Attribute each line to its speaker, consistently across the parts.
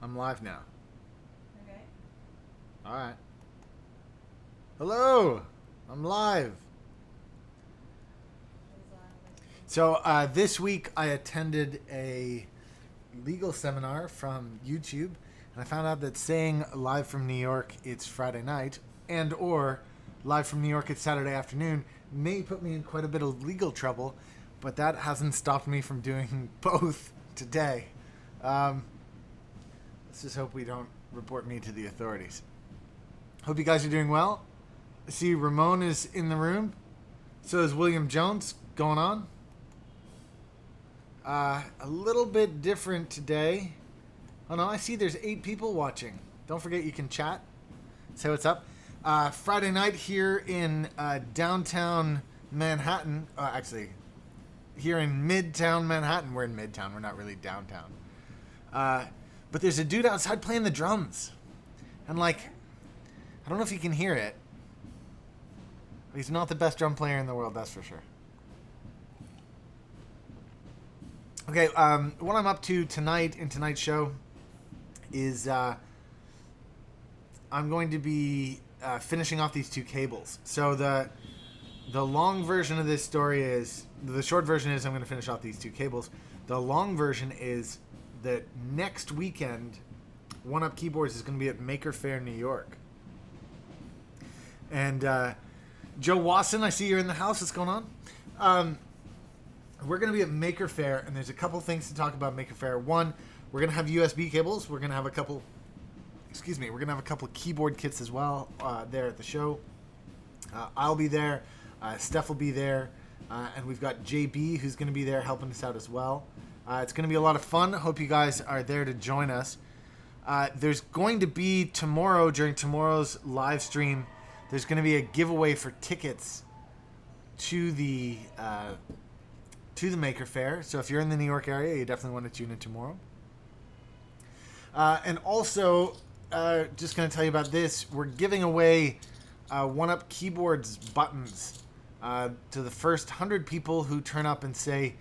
Speaker 1: I'm live now.
Speaker 2: Okay.
Speaker 1: All right. Hello. I'm live. So this week I attended a legal seminar from YouTube, and I found out that saying live from New York it's Friday night and or live from New York it's Saturday afternoon may put me in quite a bit of legal trouble, but that hasn't stopped me from doing both today. Let's just hope we don't report me to the authorities. Hope you guys are doing well. I see Ramon is in the room. So is William Jones. Going on? A little bit different today. Oh no, I see there's 8 people watching. Don't forget you can chat. Say what's up. Friday night here in downtown Manhattan. Actually, here in Midtown Manhattan. We're in Midtown. We're not really downtown. But there's a dude outside playing the drums. And like, I don't know if you can hear it. He's not the best drum player in the world, that's for sure. Okay, what I'm up to tonight in tonight's show is I'm going to be finishing off these 2 cables. So the long version of this story is, the short version is I'm going to finish off these 2 cables. The long version is that next weekend, One Up Keyboards is going to be at Maker Faire, New York. And Joe Wasson, I see you're in the house. What's going on? We're going to be at Maker Faire, and there's a couple things to talk about Maker Faire. One, we're going to have USB cables. We're going to have a couple, we're going to have a couple of keyboard kits as well there at the show. I'll be there. Steph will be there. And we've got JB who's going to be there helping us out as well. It's going to be a lot of fun. Hope you guys are there to join us. There's going to be tomorrow, during tomorrow's live stream, there's going to be a giveaway for tickets to the Maker Faire. So if you're in the New York area, you definitely want to tune in tomorrow. And also, just going to tell you about this. We're giving away One Up Keyboards buttons to the first 100 people who turn up and say,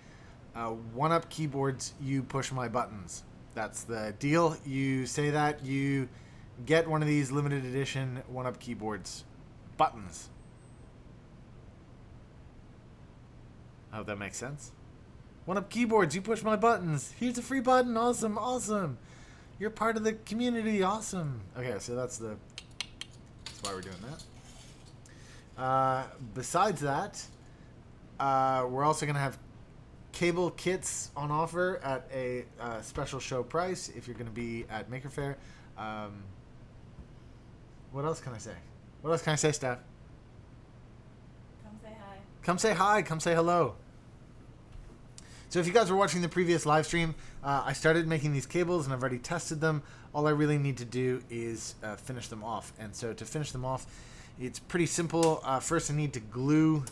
Speaker 1: One Up Keyboards, you push my buttons. That's the deal. You say that, you get one of these limited edition One Up Keyboards buttons. I hope that makes sense. One Up Keyboards, you push my buttons. Here's a free button. Awesome, awesome. You're part of the community. Awesome. Okay, so that's why we're doing that. Besides that, we're also going to have cable kits on offer at a special show price if you're going to be at Maker Faire. What else can I say? What else can I say, Steph?
Speaker 2: Come say hi.
Speaker 1: Come say hi. Come say hello. So if you guys were watching the previous live stream, I started making these cables and I've already tested them. All I really need to do is finish them off. And so to finish them off, it's pretty simple. First, I need to glue.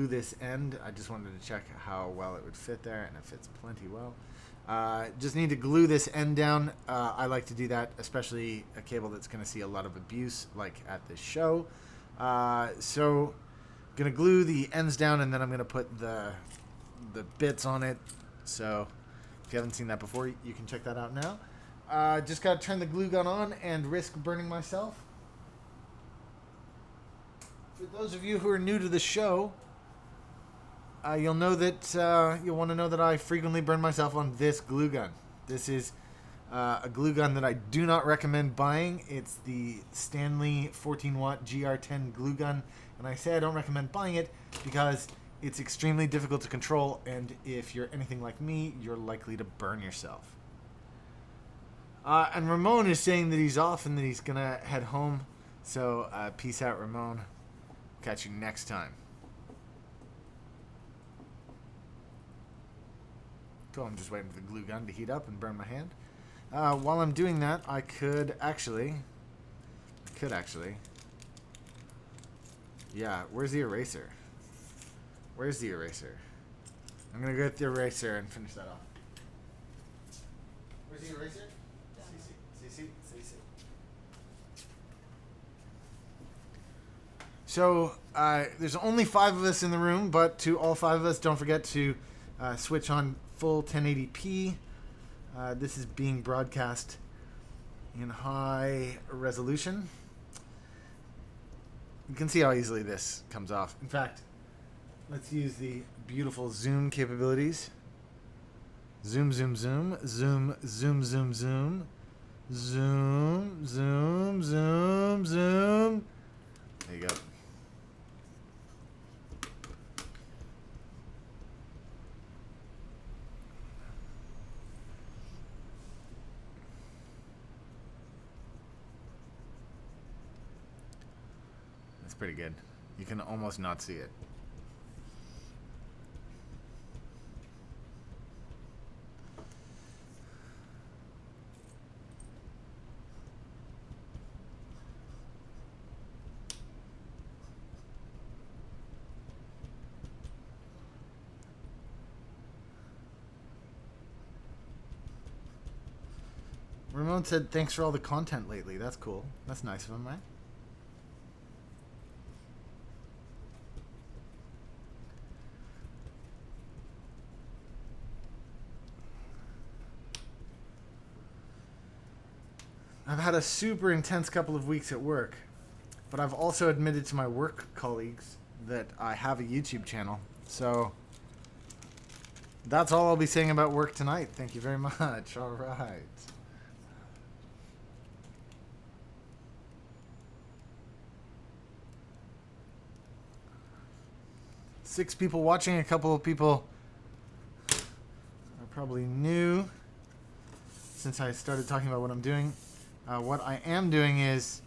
Speaker 1: This end. I just wanted to check how well it would fit there, and it fits plenty well. Just need to glue this end down. I like to do that, especially a cable that's going to see a lot of abuse, like at this show. So, I'm going to glue the ends down, and then I'm going to put the bits on it. So, if you haven't seen that before, you can check that out now. Just got to turn the glue gun on and risk burning myself. For those of you who are new to the show, you'll know that you'll want to know that I frequently burn myself on this glue gun. This is a glue gun that I do not recommend buying. It's the Stanley 14-watt GR10 glue gun, and I say I don't recommend buying it because it's extremely difficult to control, and if you're anything like me, you're likely to burn yourself. And Ramon is saying that he's off and that he's gonna head home. So peace out, Ramon. Catch you next time. So I'm just waiting for the glue gun to heat up and burn my hand. While I'm doing that, I could actually. Yeah, where's the eraser? Where's the eraser? I'm gonna go get the eraser and finish that off. Where's the eraser? CC. So there's only 5 of us in the room, but to all 5 of us, don't forget to switch on full 1080p. This is being broadcast in high resolution. You can see how easily this comes off. In fact, let's use the beautiful zoom capabilities. Zoom, zoom, zoom, zoom, zoom, zoom, zoom, zoom, zoom, zoom, zoom. There you go. That's pretty good. You can almost not see it. Ramon said, thanks for all the content lately. That's cool. That's nice of him, right? I've had a super intense couple of weeks at work, but I've also admitted to my work colleagues that I have a YouTube channel. So that's all I'll be saying about work tonight. Thank you very much. All right. Six people watching. A couple of people are probably new since I started talking about what I'm doing. What I am doing is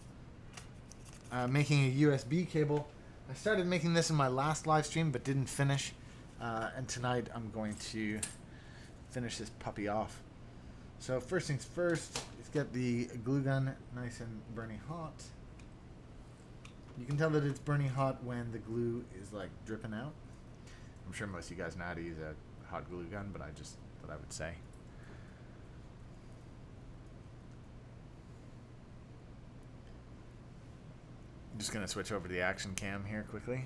Speaker 1: making a USB cable. I started making this in my last live stream but didn't finish. And tonight I'm going to finish this puppy off. So first things first, let's get the glue gun nice and burning hot. You can tell that it's burning hot when the glue is like dripping out. I'm sure most of you guys know how to use a hot glue gun, but I just thought I would say. I'm just going to switch over to the action cam here quickly.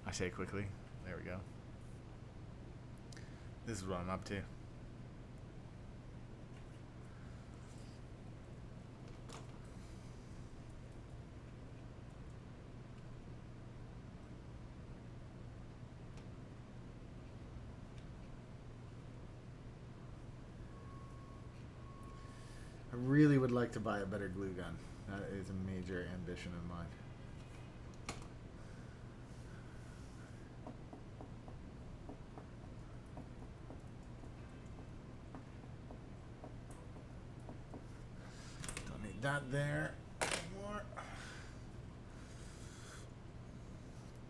Speaker 1: I say quickly. There we go. This is what I'm up to. I really would like to buy a better glue gun. That is a major ambition of mine. Don't need that there anymore.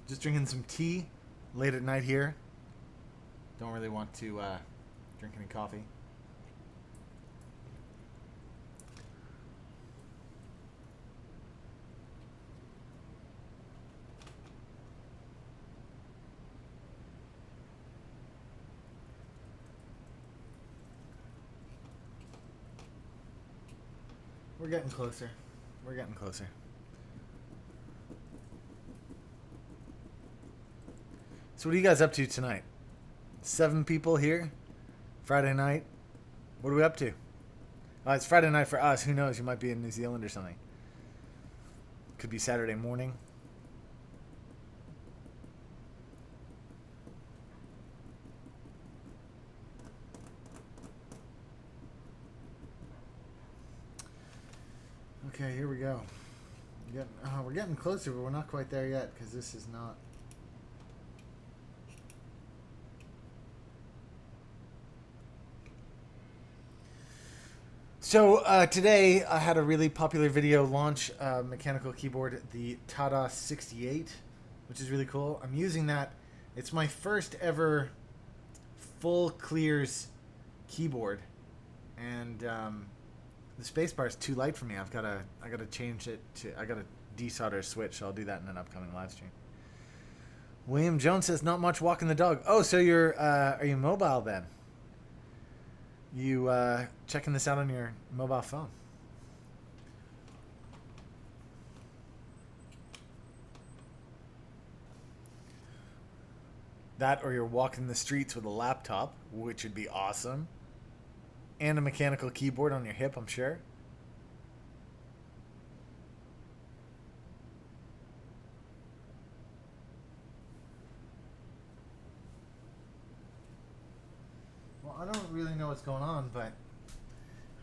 Speaker 1: Just drinking some tea late at night here. Don't really want to drink any coffee. We're getting closer. We're getting closer. So what are you guys up to tonight? 7 people here. Friday night. What are we up to? It's Friday night for us. Who knows? You might be in New Zealand or something. Could be Saturday morning. Okay, here we go. We're getting closer, but we're not quite there yet because this is not. So today I had a really popular video launch mechanical keyboard, the Tada 68, which is really cool. I'm using that. It's my first ever full clears keyboard, and the spacebar is too light for me. I gotta change it to. I gotta desolder a switch. So I'll do that in an upcoming live stream. William Jones says not much walking the dog. Oh, so you're are you mobile then? You checking this out on your mobile phone? That or you're walking the streets with a laptop, which would be awesome. And a mechanical keyboard on your hip, I'm sure. Well, I don't really know what's going on, but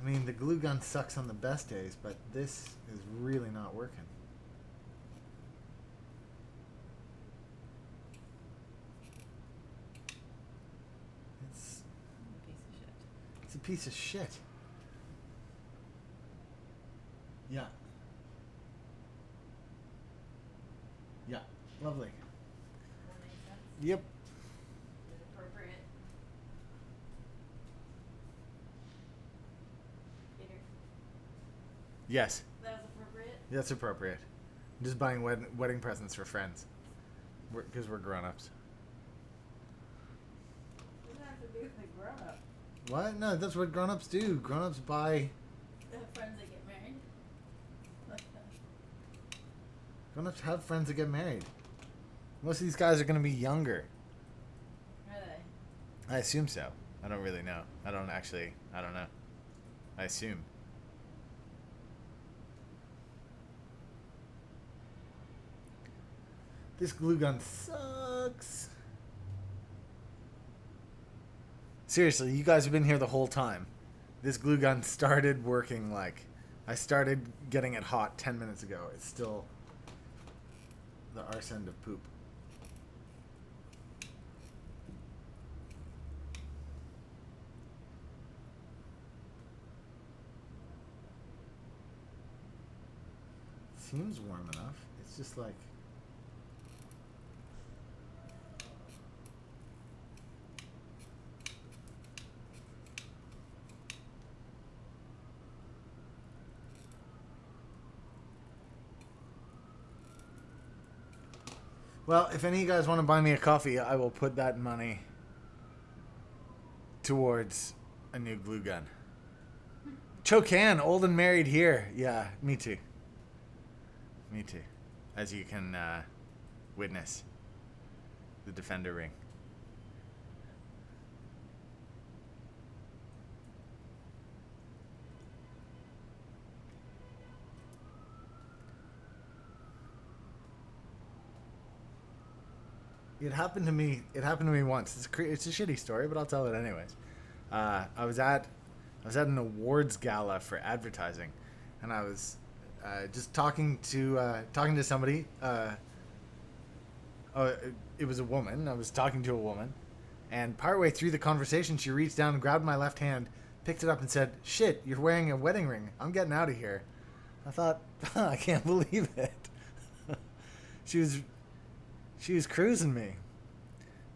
Speaker 1: I mean, the glue gun sucks on the best days, but this is really not working. It's
Speaker 2: Piece of shit.
Speaker 1: It's a piece of shit. Yeah. Yeah. Lovely.
Speaker 2: That makes sense.
Speaker 1: Yep.
Speaker 2: Is it appropriate? Peter,
Speaker 1: Yes.
Speaker 2: that was appropriate?
Speaker 1: That's appropriate. I'm just buying wedding presents for friends. Because we're grown-ups.
Speaker 2: What does that have to do with the grown up?
Speaker 1: What? No, that's what grown-ups do. Grown-ups buy...
Speaker 2: They have friends that get married? Like that.
Speaker 1: Grown-ups have friends that get married. Most of these guys are going to be younger.
Speaker 2: Are they?
Speaker 1: I assume so. I don't really know. I don't know. I assume. This glue gun sucks. Seriously, you guys have been here the whole time. This glue gun started working like... I started getting it hot 10 minutes ago. It's still the arse end of poop. Seems warm enough. It's just like... Well, if any of you guys want to buy me a coffee, I will put that money towards a new glue gun. Chocan, old and married here. Yeah, me too. Me too. As you can witness, the Defender ring. It happened to me. It happened to me once. It's a shitty story, but I'll tell it anyways. I was at an awards gala for advertising, and I was just talking to somebody. It was a woman. I was talking to a woman, and partway through the conversation, she reached down and grabbed my left hand, picked it up, and said, "Shit, you're wearing a wedding ring. I'm getting out of here." I thought, I can't believe it. She was cruising me.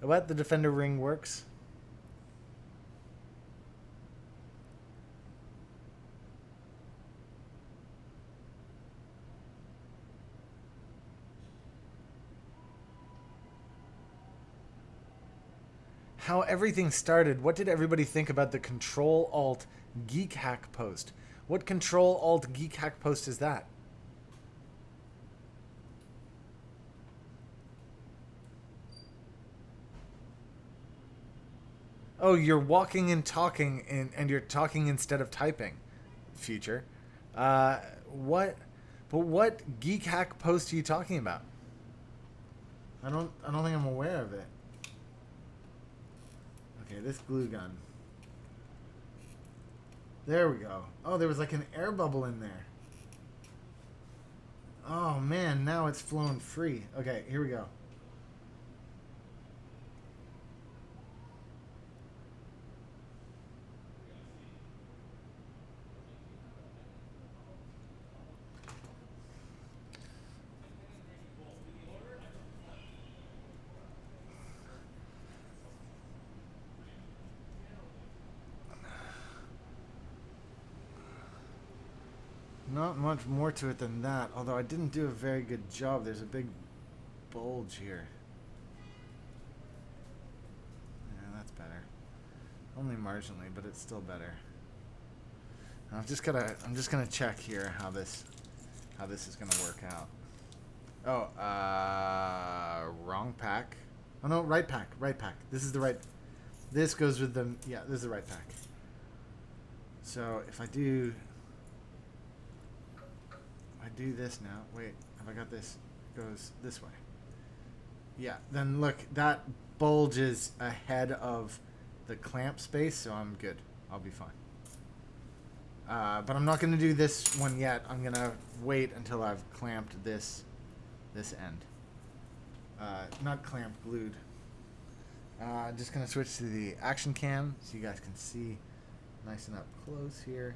Speaker 1: What? The Defender ring works? How everything started. What did everybody think about the Control-Alt Geek Hack post? What Control-Alt Geek Hack post is that? Oh, you're walking and talking, and you're talking instead of typing. Future. What? But what Geek Hack post are you talking about? I don't think I'm aware of it. Okay, this glue gun. There we go. Oh, there was like an air bubble in there. Oh man, now it's flown free. Okay, here we go. Not much more to it than that, although I didn't do a very good job. There's a big bulge here. Yeah, that's better. Only marginally, but it's still better. I'm just gonna check here how this is gonna work out. Oh, wrong pack. Oh no, right pack, right pack. This is the right. This goes with the. Yeah, this is the right pack. So if I do this now. Wait, have I got this? It goes this way. Yeah. Then look, that bulges ahead of the clamp space, so I'm good. I'll be fine. But I'm not going to do this one yet. I'm going to wait until I've clamped this end. Not clamped, glued. Just going to switch to the action cam so you guys can see nice and up close here.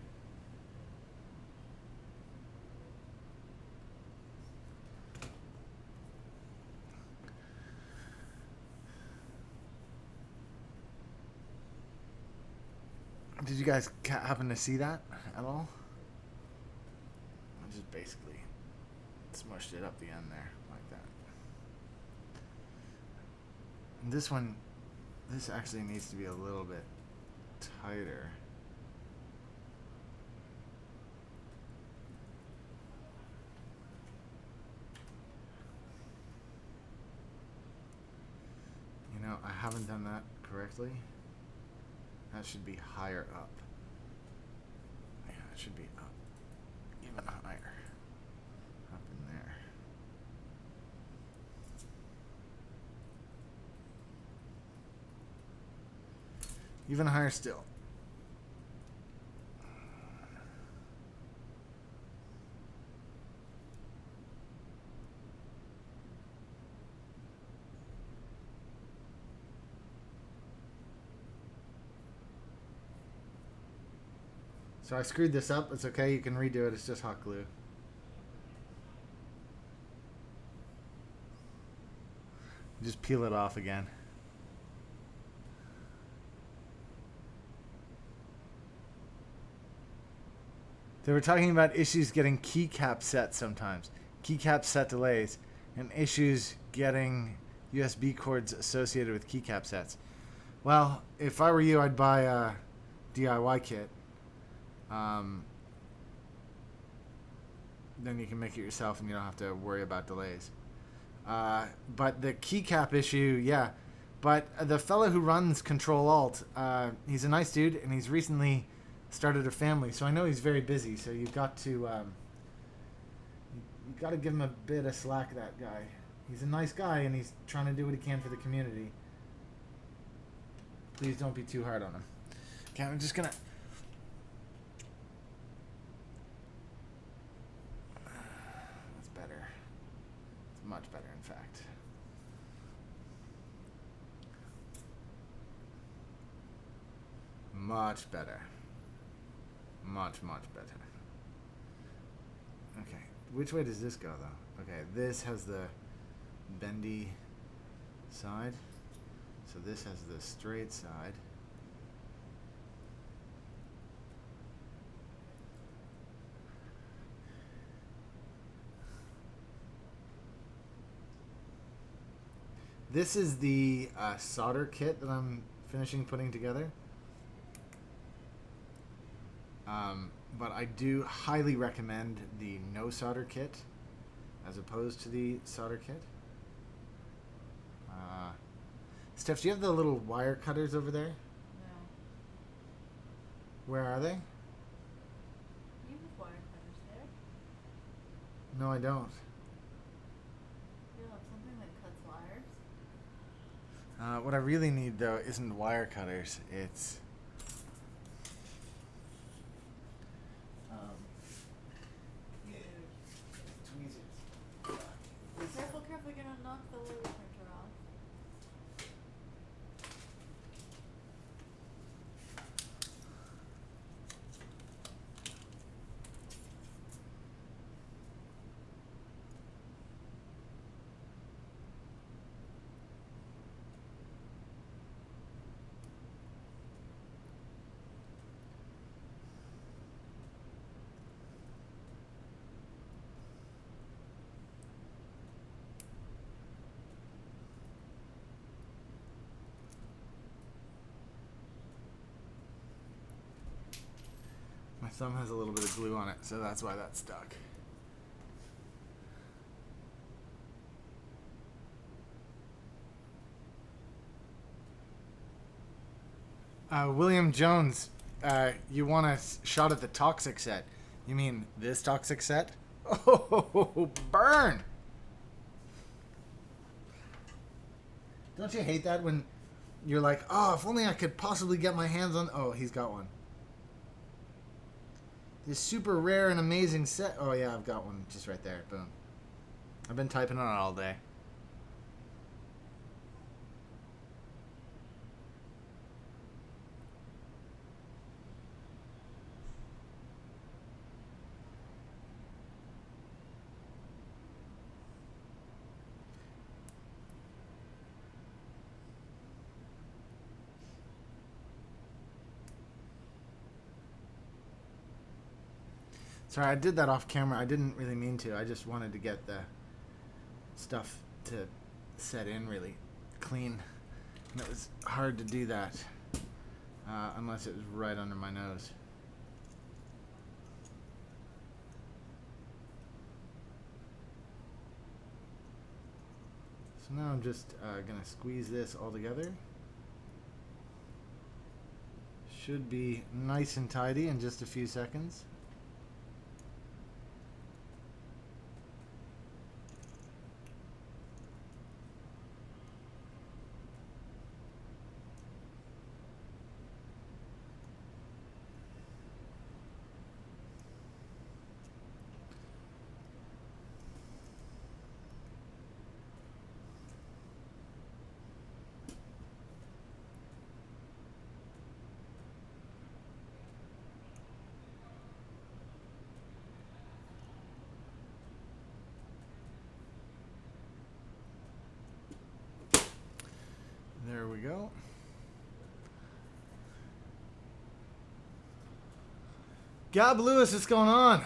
Speaker 1: Did you guys happen to see that at all? I just basically smushed it up the end there like that. And this one, this actually needs to be a little bit tighter. You know, I haven't done that correctly. That should be higher up. Yeah, it should be up. Even higher. Up in there. Even higher still. So I screwed this up. It's okay. You can redo it. It's just hot glue. Just peel it off again. They were talking about issues getting keycap set sometimes. Keycap set delays. And issues getting USB cords associated with keycap sets. Well, if I were you, I'd buy a DIY kit. Then you can make it yourself and you don't have to worry about delays. But the keycap issue, yeah. But the fellow who runs Control Alt, he's a nice dude, and he's recently started a family, so I know he's very busy. So you've got to give him a bit of slack. That guy, he's a nice guy, and he's trying to do what he can for the community. Please don't be too hard on him. Okay, I'm just gonna. That's better. It's much better, in fact. Much better. Much better. Okay, which way does this go, though? Okay, this has the bendy side. So this has the straight side. This is the solder kit that I'm finishing putting together. But I do highly recommend the no solder kit as opposed to the solder kit. Steph, do you have the little wire cutters over there?
Speaker 2: No.
Speaker 1: Where are they?
Speaker 2: You have wire cutters there.
Speaker 1: No, I don't.
Speaker 2: You have something that cuts wires?
Speaker 1: What I really need, though, isn't wire cutters. It's... tweezers.
Speaker 2: Careful, careful, you're gonna knock the laser printer off.
Speaker 1: My thumb has a little bit of glue on it, so that's why that's stuck. William Jones, you want a shot at the toxic set? You mean this toxic set? Oh, burn! Don't you hate that when you're like, oh, if only I could possibly get my hands on... Oh, he's got one. This super rare and amazing set. Oh, yeah, I've got one just right there. Boom. I've been typing on it all day. Sorry, I did that off camera. I didn't really mean to. I just wanted to get the stuff to set in really clean. And it was hard to do that unless it was right under my nose. So now I'm just going to squeeze this all together. Should be nice and tidy in just a few seconds. There we go. Gab Lewis, what's going on?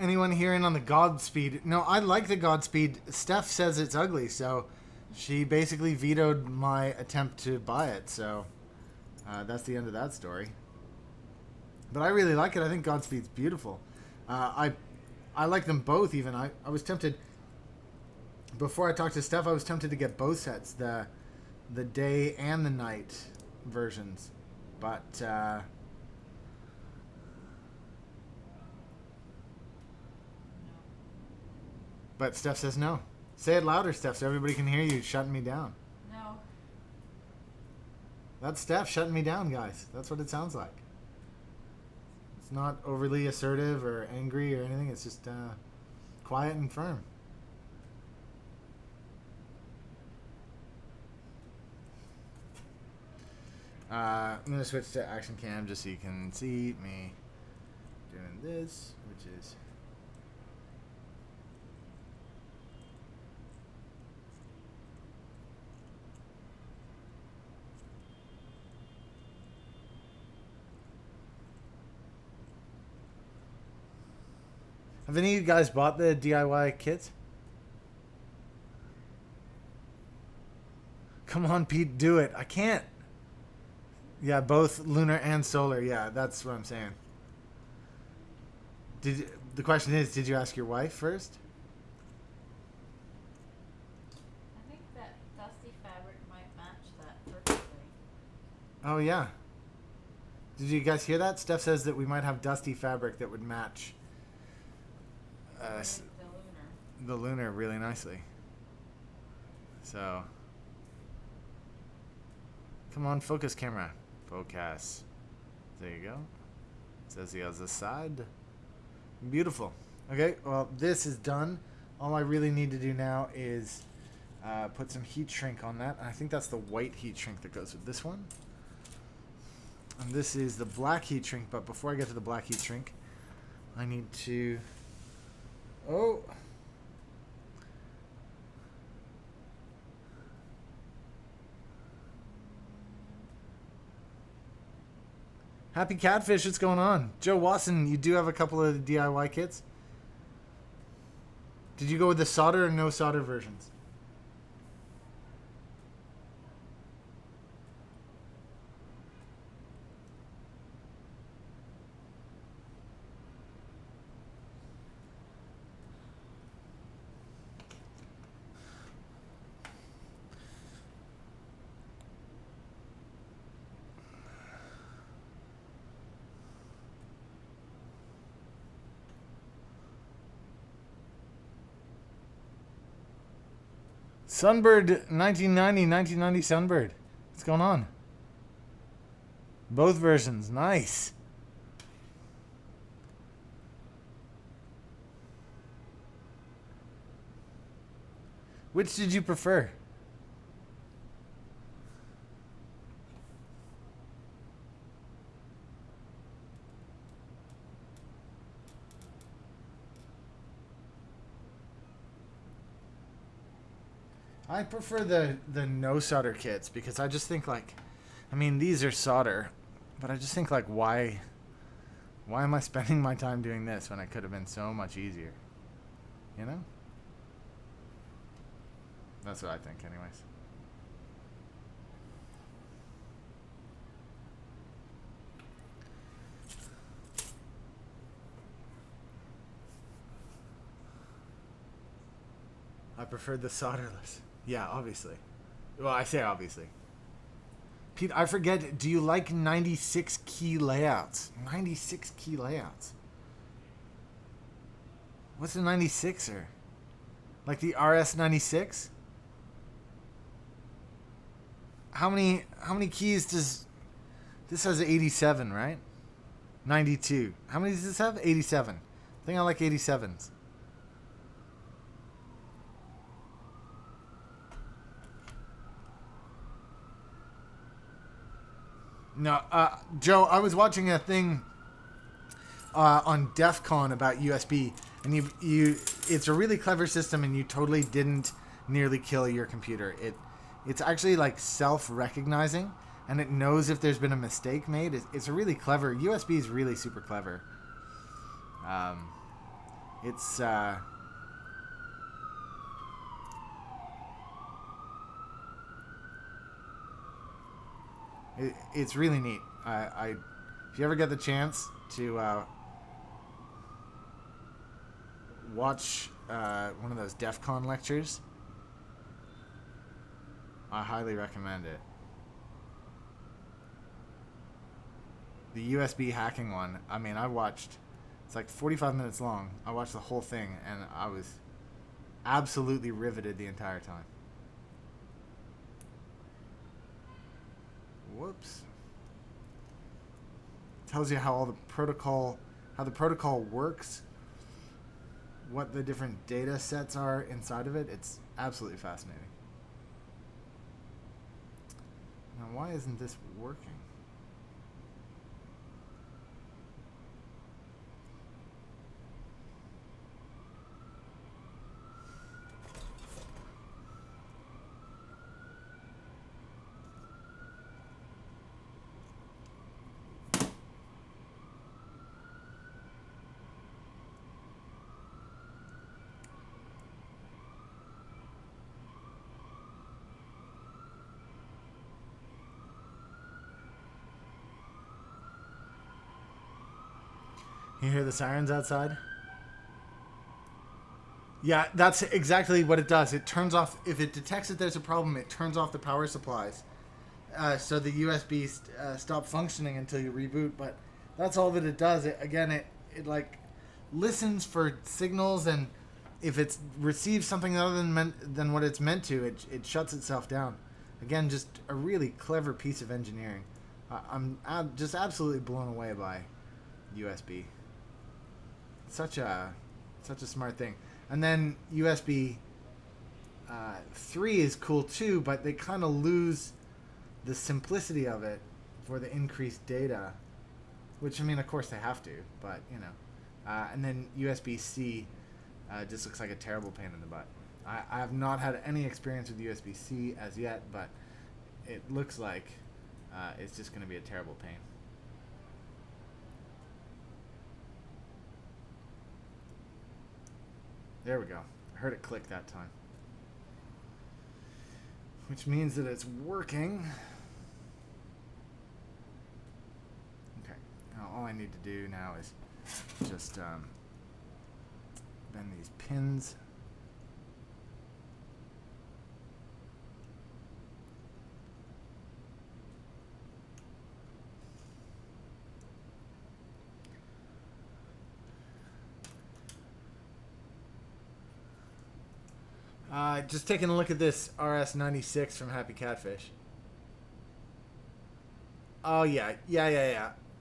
Speaker 1: Anyone here in on the Godspeed? No, I like the Godspeed. Steph says it's ugly, so she basically vetoed my attempt to buy it. So that's the end of that story. But I really like it. I think Godspeed's beautiful. I like them both. Even I was tempted before I talked to Steph. I was tempted to get both sets, the day and the night versions, but Steph says no. Say it louder, Steph, so everybody can hear you shutting me down.
Speaker 2: No.
Speaker 1: That's Steph shutting me down, guys. That's what it sounds like. It's not overly assertive or angry or anything. It's just quiet and firm. I'm going to switch to action cam just so you can see me doing this, which is... Have any of you guys bought the DIY kits? Come on, Pete, do it. I can't. Yeah, both lunar and solar. Yeah, that's what I'm saying. The question is, did you ask your wife first?
Speaker 2: I think that dusty fabric might match that perfectly.
Speaker 1: Oh, yeah. Did you guys hear that? Steph says that we might have dusty fabric that would match the lunar really nicely. So, come on, focus camera. Focus. There you go. Says the other side. Beautiful. Okay, well, this is done. All I really need to do now is put some heat shrink on that. I think that's the white heat shrink that goes with this one. And this is the black heat shrink, but before I get to the black heat shrink, I need to... Oh! Happy Catfish, what's going on? Joe Watson, you do have a couple of the DIY kits? Did you go with the solder or no solder versions? Sunbird 1990 Sunbird. What's going on? Both versions. Nice. Which did you prefer? I prefer the no solder kits because I just think like, I mean these are solder, but I just think like why am I spending my time doing this when it could have been so much easier? You know? That's what I think anyways. I preferred the solderless. Yeah, obviously. Well, I say obviously. Pete, I forget, do you like 96 key layouts? 96 key layouts. What's a 96er? Like the RS96? How many keys does this has 87, right? 92. How many does this have? 87. I think I like 87s. No, Joe, I was watching a thing on DEF CON about USB, and it's a really clever system, and you totally didn't nearly kill your computer. It's actually like self-recognizing, and it knows if there's been a mistake made. It's a really clever. USB is really super clever. It's it's really neat. If you ever get the chance to watch one of those DEF CON lectures, I highly recommend it. The USB hacking one, I mean, it's like 45 minutes long. I watched the whole thing, and I was absolutely riveted the entire time. Whoops. Tells you how the protocol works, what the different data sets are inside of it. It's absolutely fascinating. Now, why isn't this working? You hear the sirens outside? Yeah, that's exactly what it does. It turns off, if it detects that there's a problem, it turns off the power supplies. So the USB stop functioning until you reboot. But that's all that it does. It like listens for signals, and if it receives something other than what it's meant to, it shuts itself down. Again, just a really clever piece of engineering. I'm just absolutely blown away by USB. Such a smart thing. And then USB 3 is cool too, but they kind of lose the simplicity of it for the increased data, which, I mean, of course they have to, but you know. And then USB-C just looks like a terrible pain in the butt. I have not had any experience with USB-C as yet, but it looks like it's just going to be a terrible pain. There we go. I heard it click that time. Which means that it's working. Okay. Now all I need to do now is just bend these pins. Just taking a look at this RS96 from Happy Catfish. Oh yeah.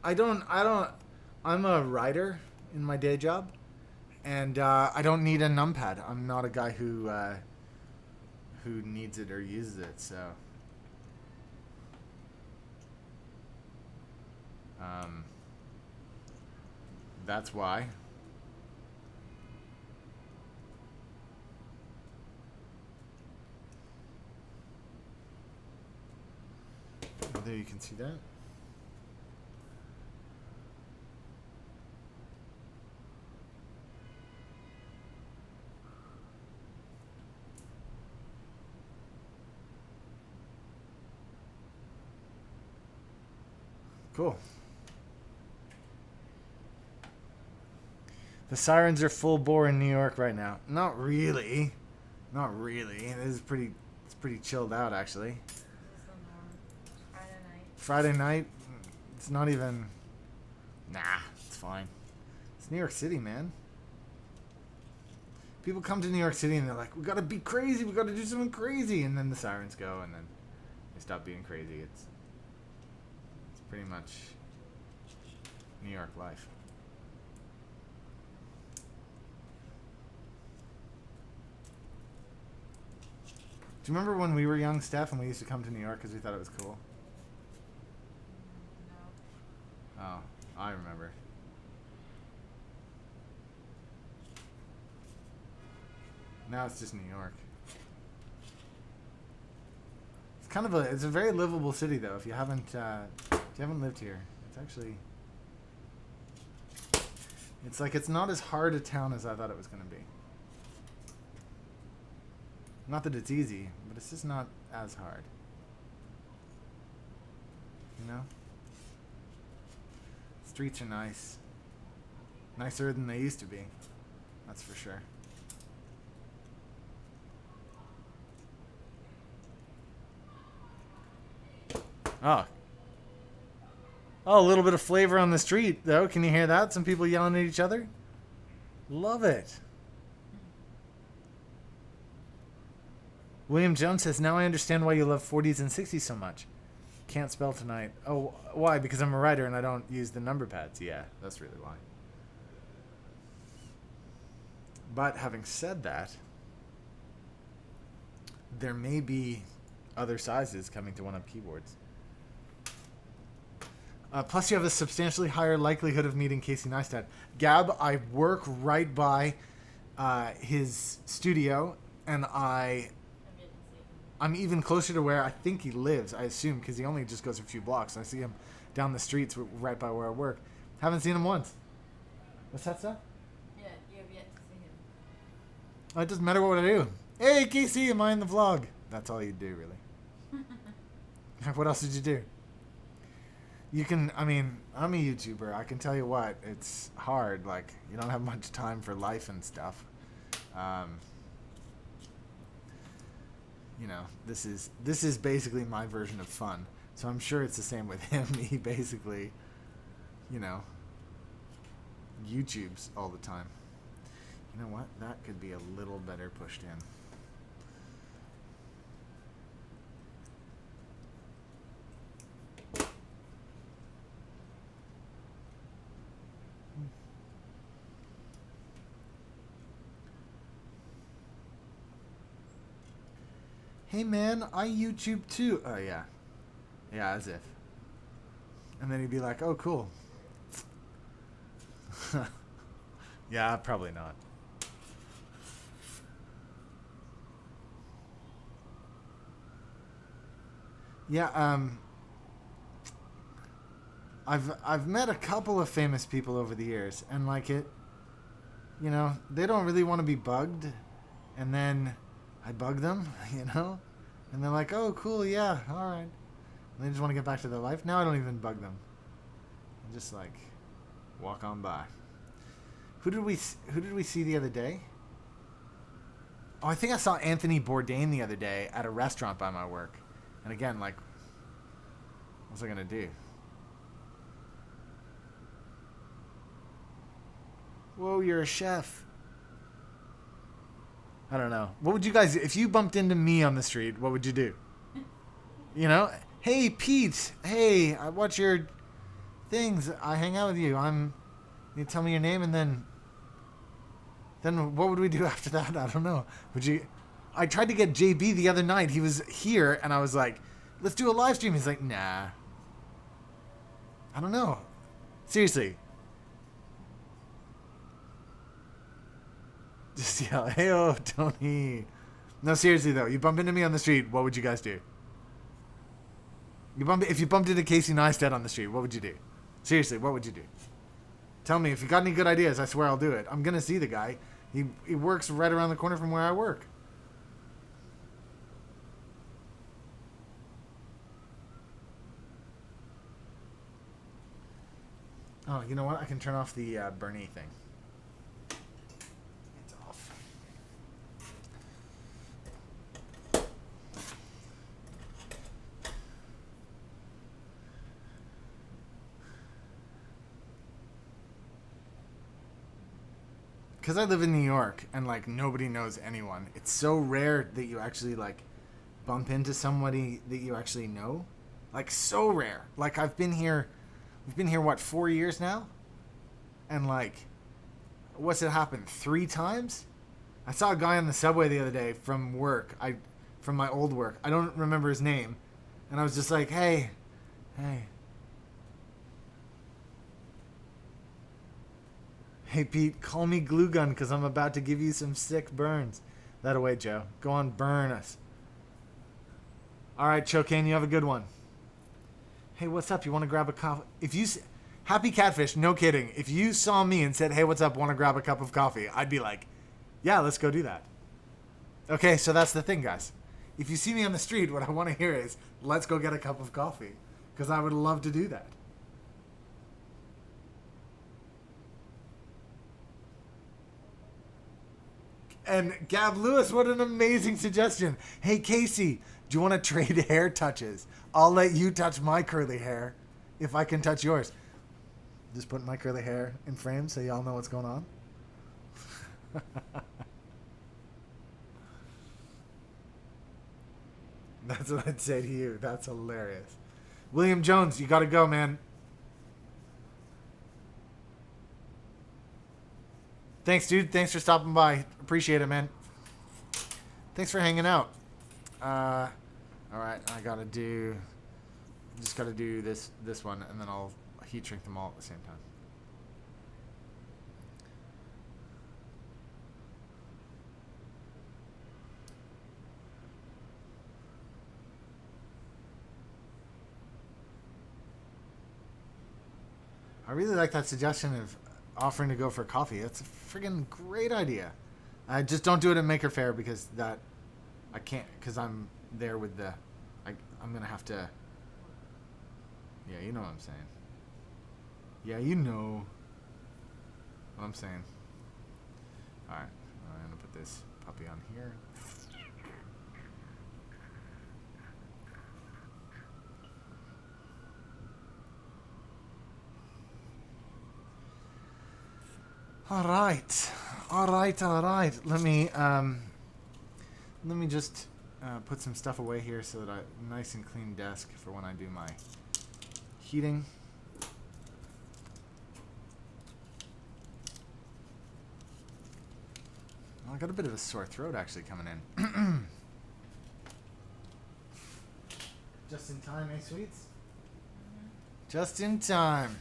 Speaker 1: I'm a writer in my day job, and I don't need a numpad. I'm not a guy who needs it or uses it. So, that's why. There you can see that. Cool. The sirens are full bore in New York right now. Not really. Not really. It's pretty chilled out actually.
Speaker 2: This is the norm. Friday night.
Speaker 1: Friday night, it's not even. Nah, it's fine. It's New York City, man. People come to New York City and they're like, we gotta be crazy, we gotta do something crazy. And then the sirens go and then they stop being crazy. It's pretty much New York life. Do you remember when we were young, Steph, and we used to come to New York because we thought it was cool?
Speaker 2: No.
Speaker 1: Oh, I remember. Now it's just New York. It's kind of it's a very livable city though. If you haven't lived here, it's actually, it's like it's not as hard a town as I thought it was going to be. Not that it's easy, but it's just not as hard. You know? Streets are nice. Nicer than they used to be. That's for sure. Oh. Oh, a little bit of flavor on the street, though. Can you hear that? Some people yelling at each other? Love it. William Jones says, now I understand why you love 40s and 60s so much. Can't spell tonight. Oh, why? Because I'm a writer and I don't use the number pads. Yeah, that's really why. But having said that, there may be other sizes coming to one-up keyboards. Plus, you have a substantially higher likelihood of meeting Casey Neistat. Gab, I work right by his studio, and I'm even closer to where I think he lives, I assume, because he only just goes a few blocks. I see him down the streets right by where I work. Haven't seen him once. What's that stuff?
Speaker 2: Yeah, you have yet to see him.
Speaker 1: Oh, it doesn't matter what I do. Hey, Casey, am I in the vlog? That's all you do, really. What else did you do? You can, I mean, I'm a YouTuber. I can tell you what, it's hard. Like, you don't have much time for life and stuff. You know, this is basically my version of fun. So I'm sure it's the same with him. He basically, you know, YouTubes all the time. You know what? That could be a little better pushed in. Hey man, I YouTube too. Oh yeah. Yeah, as if. And then he'd be like, oh cool. Yeah, probably not. Yeah, I've met a couple of famous people over the years, and like it, you know, they don't really want to be bugged, and then I bug them, you know, and they're like, oh cool, yeah, all right, and they just want to get back to their life. Now I don't even bug them. I just like walk on by. Who did we see the other day? Oh, I think I saw Anthony Bourdain the other day at a restaurant by my work. And again, like, what's I gonna do? Whoa, you're a chef. I don't know. What would you guys, if you bumped into me on the street, what would you do? You know, hey Pete, hey, I watch your things. I hang out with you. You tell me your name, and then what would we do after that? I don't know. Would you? I tried to get JB the other night. He was here, and I was like, let's do a live stream. He's like, nah. I don't know. Seriously. Just yell, hey, oh, Tony. No, seriously, though. You bump into me on the street, what would you guys do? If you bumped into Casey Neistat on the street, what would you do? Seriously, what would you do? Tell me. If you got any good ideas, I swear I'll do it. I'm going to see the guy. He works right around the corner from where I work. Oh, you know what? I can turn off the Bernie thing. It's off. Because I live in New York and like nobody knows anyone. It's so rare that you actually like bump into somebody that you actually know. Like so rare. Like we've been here what, 4 years now? And like, what's it happened? 3 times? I saw a guy on the subway the other day from work. From my old work. I don't remember his name. And I was just like, hey. Hey Pete, call me glue gun because I'm about to give you some sick burns. That away, Joe. Go on, burn us. All right, Chokane, you have a good one. Hey, what's up? You want to grab a coffee? Happy Catfish, no kidding. If you saw me and said, hey, what's up? Want to grab a cup of coffee? I'd be like, yeah, let's go do that. Okay, so that's the thing, guys. If you see me on the street, what I want to hear is, let's go get a cup of coffee. Because I would love to do that. And Gab Lewis, what an amazing suggestion. Hey, Casey, do you want to trade hair touches? I'll let you touch my curly hair if I can touch yours. Just put my curly hair in frame so y'all know what's going on. That's what I'd say to you. That's hilarious. William Jones, you got to go, man. Thanks, dude. Thanks for stopping by. Appreciate it, man. Thanks for hanging out. All right, just gotta do this one, and then I'll heat shrink them all at the same time. I really like that suggestion of offering to go for coffee. That's a friggin' great idea. I just don't do it at Maker Faire because I can't, because I'm there with I'm gonna have to. Yeah, you know what I'm saying. Yeah, you know what I'm saying. All right, I'm gonna put this puppy on here. All right. Let me just put some stuff away here so that nice and clean desk for when I do my heating. Well, I got a bit of a sore throat actually coming in. Just in time, eh, sweets? Mm-hmm. Just in time.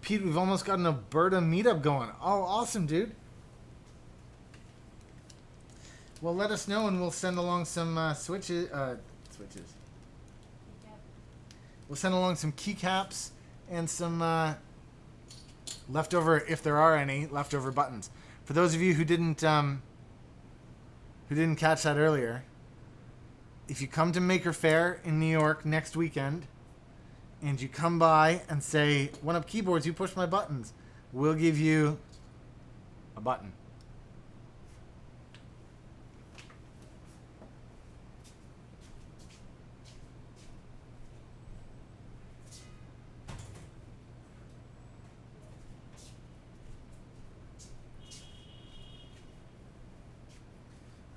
Speaker 1: Pete, we've almost got an Alberta meetup going. Oh, awesome, dude. Well, let us know and we'll send along some switches. We'll send along some keycaps and some leftover, if there are any, leftover buttons. For those of you who didn't catch that earlier, if you come to Maker Faire in New York next weekend, and you come by and say, "One Up Keyboards, you push my buttons," we'll give you a button.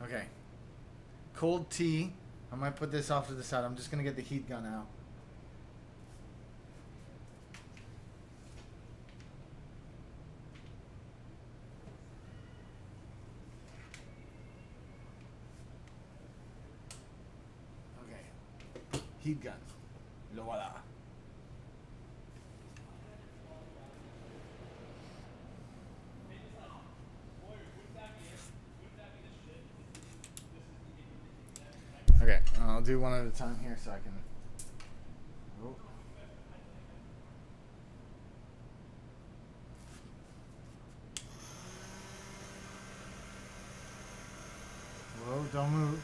Speaker 1: Okay. Cold tea. I might put this off to the side. I'm just gonna get the heat gun out. Okay. Heat gun. Lo voila. Okay, I'll do one at a time here so I can. Oh. Whoa, don't move.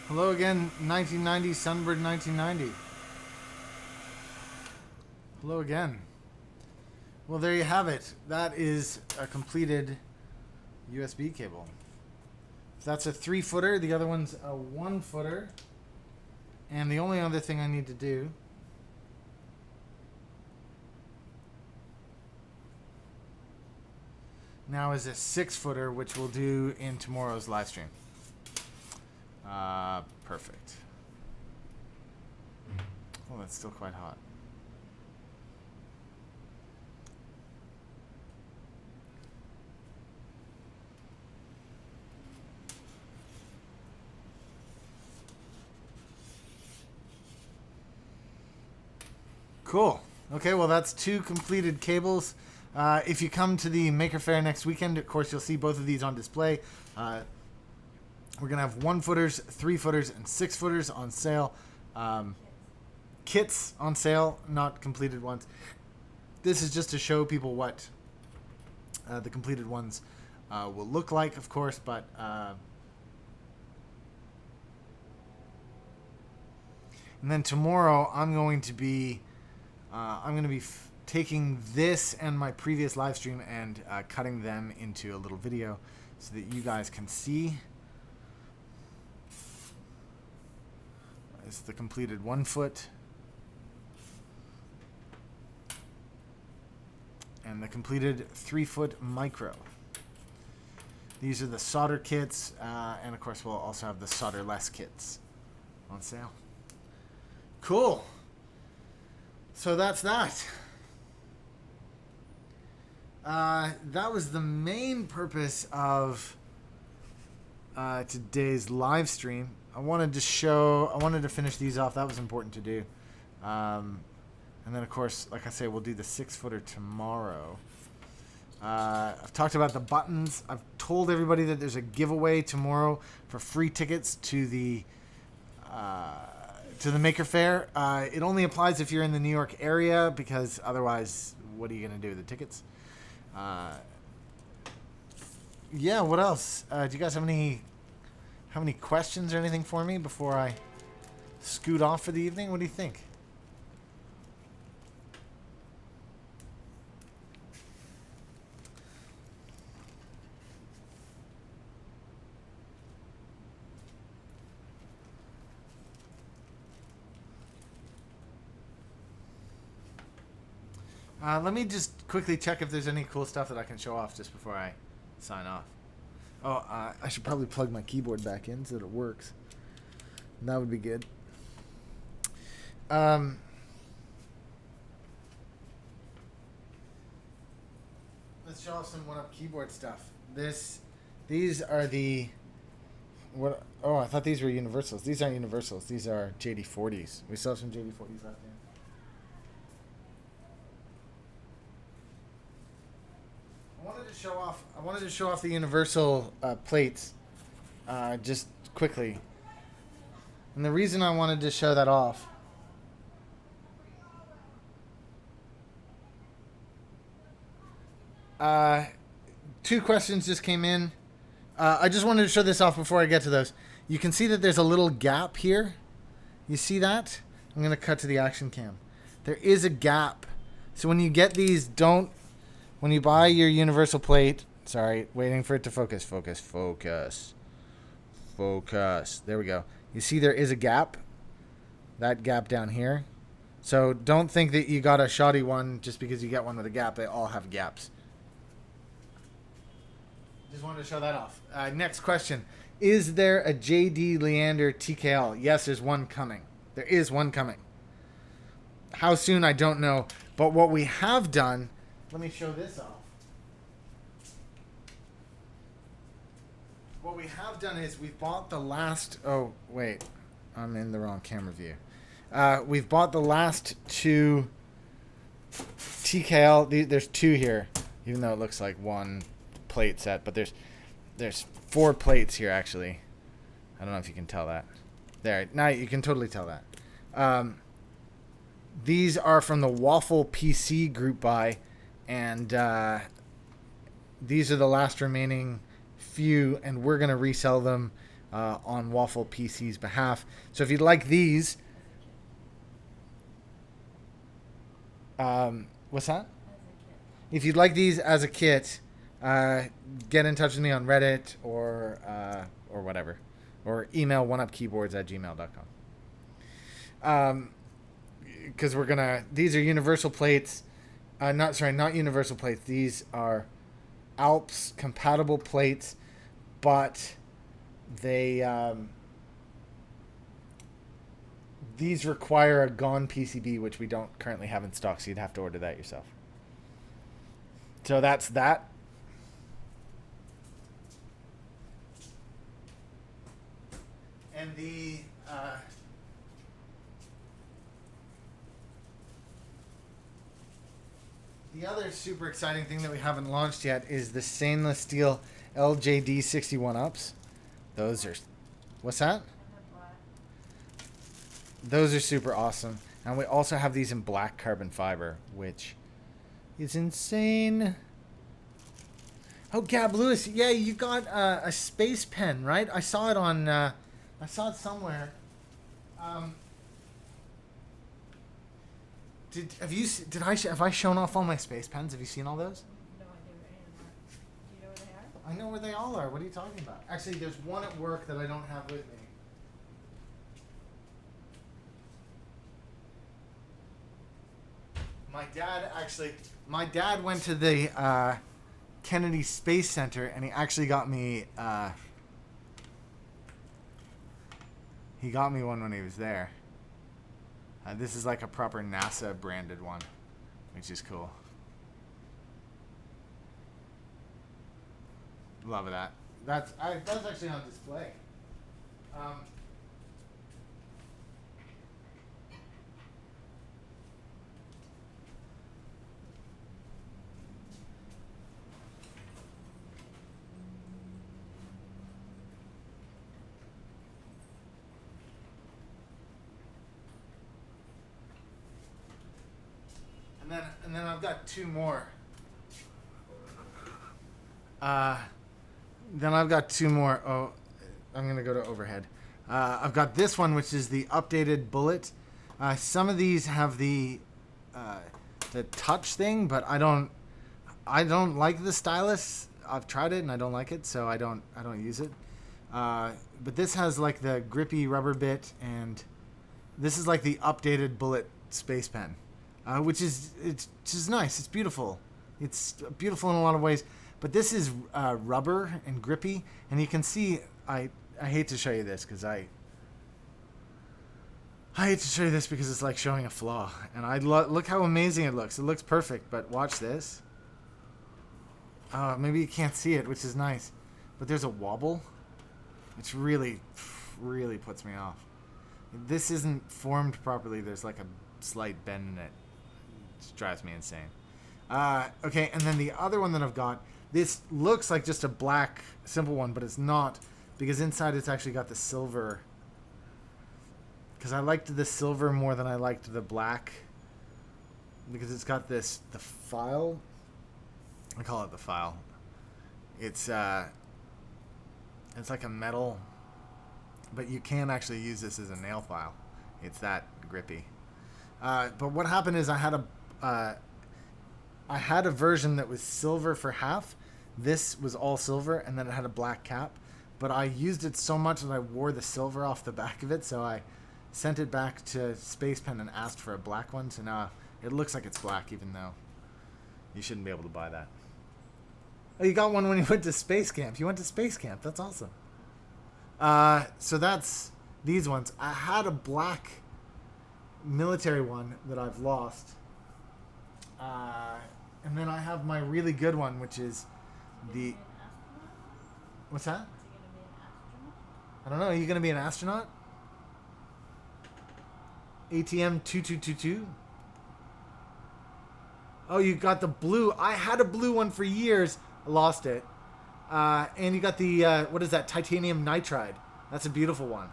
Speaker 1: Hello again, 1990, Sunbird 1990. Hello again. Well, there you have it. That is a completed USB cable. That's a 3-footer. The other one's a 1-footer. And the only other thing I need to do now is a 6-footer, which we'll do in tomorrow's live stream. Perfect. Oh, that's still quite hot. Cool. Okay, well, that's 2 completed cables. If you come to the Maker Faire next weekend, of course, you'll see both of these on display. We're going to have 1-footers, 3-footers, and 6-footers on sale. Kits on sale, not completed ones. This is just to show people what the completed ones will look like, of course, but and then tomorrow I'm going to be taking this and my previous live stream and cutting them into a little video so that you guys can see. It's the completed 1-foot and the completed 3-foot micro. These are the solder kits, and of course we'll also have the solderless kits on sale. Cool. So that's that. That was the main purpose of today's live stream. I wanted to finish these off. That was important to do. And then, of course, like I say, we'll do the 6-footer tomorrow. I've talked about the buttons. I've told everybody that there's a giveaway tomorrow for free tickets to the Maker Faire. It only applies if you're in the New York area, because otherwise, what are you going to do with the tickets? Yeah, what else? Do you guys have any questions or anything for me before I scoot off for the evening? What do you think? Let me just quickly check if there's any cool stuff that I can show off just before I sign off. Oh, I should probably plug my keyboard back in so that it works. That would be good. Let's show off some one-up keyboard stuff. These are the what? Oh, I thought these were universals. These aren't universals. These are JD40s. We still have some JD40s left there. I wanted to show off the universal plates just quickly. And the reason I wanted to show that off two questions just came in. I just wanted to show this off before I get to those. You can see that there's a little gap here. You see that? I'm going to cut to the action cam. There is a gap. So when you get these, when you buy your universal plate, sorry, waiting for it to focus. There we go. You see there is a gap. That gap down here. So don't think that you got a shoddy one just because you get one with a gap. They all have gaps. Just wanted to show that off. Next question. Is there a JD Leander TKL? Yes, there's one coming. There is one coming. How soon, I don't know. But what we have done, let me show this off. What we have done is we've bought the last... Oh, wait. I'm in the wrong camera view. We've bought the last 2 TKL. There's 2 here, even though it looks like one plate set. But there's 4 plates here, actually. I don't know if you can tell that. There. Now you can totally tell that. These are from the Waffle PC group buy. And these are the last remaining few, and we're going to resell them on Waffle PC's behalf. So if you'd like these... what's that? If you'd like these as a kit, get in touch with me on Reddit or whatever. Or email oneupkeyboards@gmail.com. Because we're going to... These are universal plates. Not universal plates. These are Alps compatible plates, but they these require a GON PCB, which we don't currently have in stock, so you'd have to order that yourself. So that's that. And the The other super exciting thing that we haven't launched yet is the stainless steel LJD 61 ups. Those are, what's that?
Speaker 2: And the black.
Speaker 1: Those are super awesome. And we also have these in black carbon fiber, which is insane. Oh, Gab Lewis, yeah, you got a space pen, right? I saw it on, I saw it somewhere. Have I shown off all my space pens? Have you seen all those?
Speaker 2: No idea where any of them are. Do you know where they are?
Speaker 1: I know where they all are. What are you talking about? Actually, there's one at work that I don't have with me. My dad went to the Kennedy Space Center and he actually got me one when he was there. This is like a proper NASA branded one, which is cool. Love that. That's actually on display. And then I've got two more. Then I've got two more. Oh, I'm gonna go to overhead. I've got this one, which is the updated Bullet. Some of these have the touch thing, but I don't like the stylus. I've tried it and I don't like it, so I don't use it. But this has like the grippy rubber bit, and this is like the updated Bullet space pen. Which is nice. It's beautiful. It's beautiful in a lot of ways. But this is rubber and grippy, and you can see. I hate to show you this because it's like showing a flaw. And look how amazing it looks. It looks perfect. But watch this. Maybe you can't see it, which is nice. But there's a wobble, which really puts me off. This isn't formed properly. There's like a slight bend in it. It drives me insane. Okay, and then the other one that I've got, this looks like just a black simple one, but it's not, because inside it's actually got the silver. Because I liked the silver more than I liked the black, because it's got the file. I call it the file. It's like a metal, but you can actually use this as a nail file. It's that grippy. But what happened is I had a version that was silver for half. This was all silver, and then it had a black cap. But I used it so much that I wore the silver off the back of it, so I sent it back to Space Pen and asked for a black one. So now it looks like it's black, even though you shouldn't be able to buy that. Oh, you got one when you went to Space Camp. You went to Space Camp. That's awesome. So that's these ones. I had a black military one that I've lost. And then I have my really good one, which is the... What's that?
Speaker 2: Is he gonna be an astronaut?
Speaker 1: I don't know. Are you going to be an astronaut? ATM 2222? Oh, you got the blue. I had a blue one for years. I lost it. And you got the, what is that? Titanium nitride. That's a beautiful one.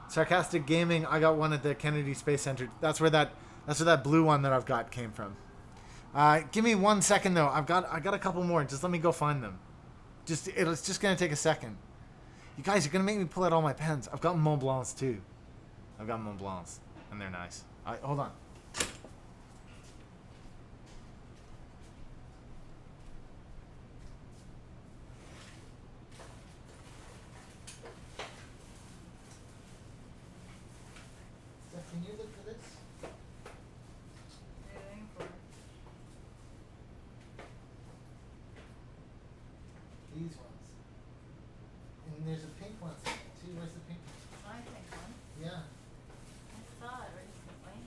Speaker 1: Sarcastic Gaming, I got one at the Kennedy Space Center. That's where that blue one that I've got came from. Give me 1 second though. I got a couple more. Just let me go find them. It's just gonna take a second. You guys are gonna make me pull out all my pens. I've got Mont Blancs too. I've got Mont Blancs, and they're nice. Hold on. Can you look for this?
Speaker 2: Waiting for
Speaker 1: These ones. And there's a pink one too. Where's the pink one?
Speaker 2: my pink one.
Speaker 1: Yeah.
Speaker 2: I saw it recently.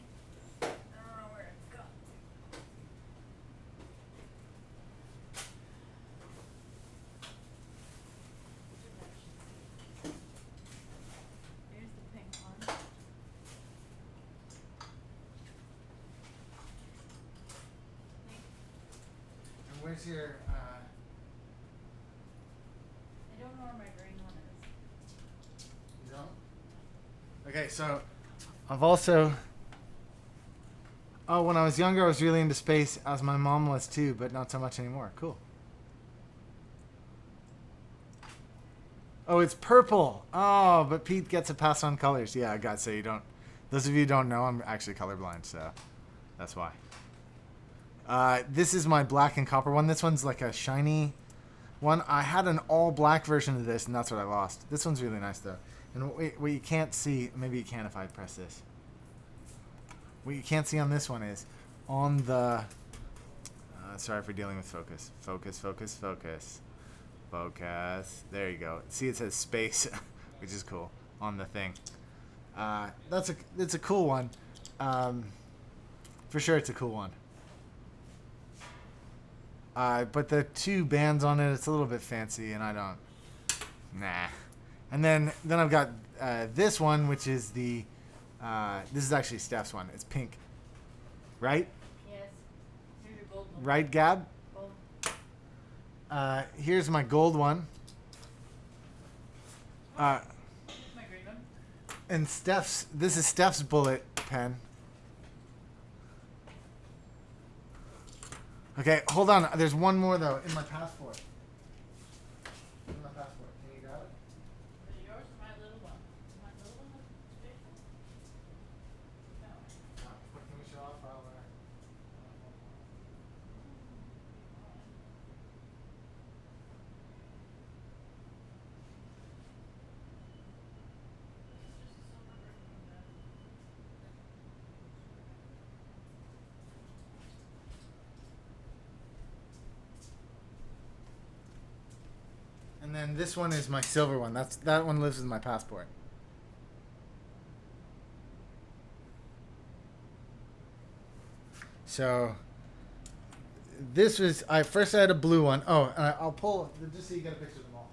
Speaker 1: Where's your?
Speaker 2: I don't know where my green one is.
Speaker 1: You don't? Okay, so I've also. Oh, when I was younger, I was really into space, as my mom was too, but not so much anymore. Cool. Oh, it's purple. Oh, but Pete gets a pass on colors. Yeah, I gotta say, you don't. Those of you who don't know, I'm actually colorblind, so that's why. This is my black and copper one. This one's like a shiny one. I had an all black version of this, and that's what I lost. This one's really nice, though. And what you can't see, maybe you can if I press this. What you can't see on this one is on the. Sorry for dealing with focus. Focus, focus, focus. Focus. There you go. See, it says space, which is cool on the thing. It's a cool one. For sure, it's a cool one. But the two bands on it, it's a little bit fancy, and I don't. Nah. And then I've got this one, which is the. This is actually Steph's one. It's pink. Right?
Speaker 2: Yes. Here's your gold one.
Speaker 1: Right, Gab?
Speaker 2: Gold.
Speaker 1: Here's my gold one.
Speaker 2: Here's my green one.
Speaker 1: And this is Steph's bullet pen. Okay, hold on. There's one more, though, in my passport. In my passport. Can you grab it?
Speaker 2: Is it yours or my little one? Is my little one the space one? No.
Speaker 1: Can we show off our And then this one is my silver one. That one lives with my passport. So this was I had a blue one. Oh, and I'll pull just so you get a picture of them all.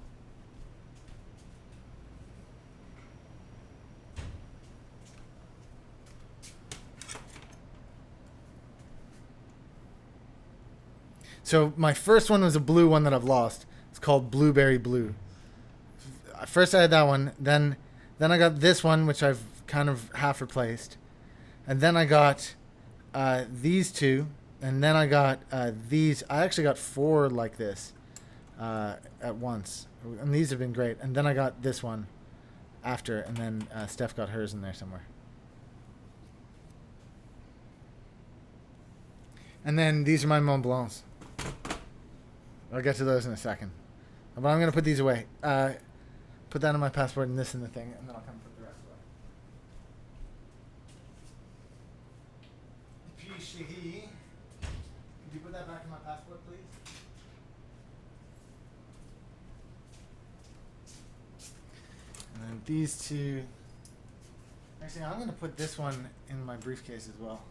Speaker 1: So my first one was a blue one that I've lost. It's called Blueberry Blue. First I had that one, then I got this one, which I've kind of half replaced, and then I got these two, and then I got these. I actually got 4 like this at once, and these have been great. And then I got this one after, and then Steph got hers in there somewhere. And then these are my Mont Blancs. I'll get to those in a second. But I'm going to put these away. Put that in my passport and this in the thing, and then I'll come put the rest away. Puis chérie, could you put that back in my passport, please? And then these two. Actually, I'm going to put this one in my briefcase as well.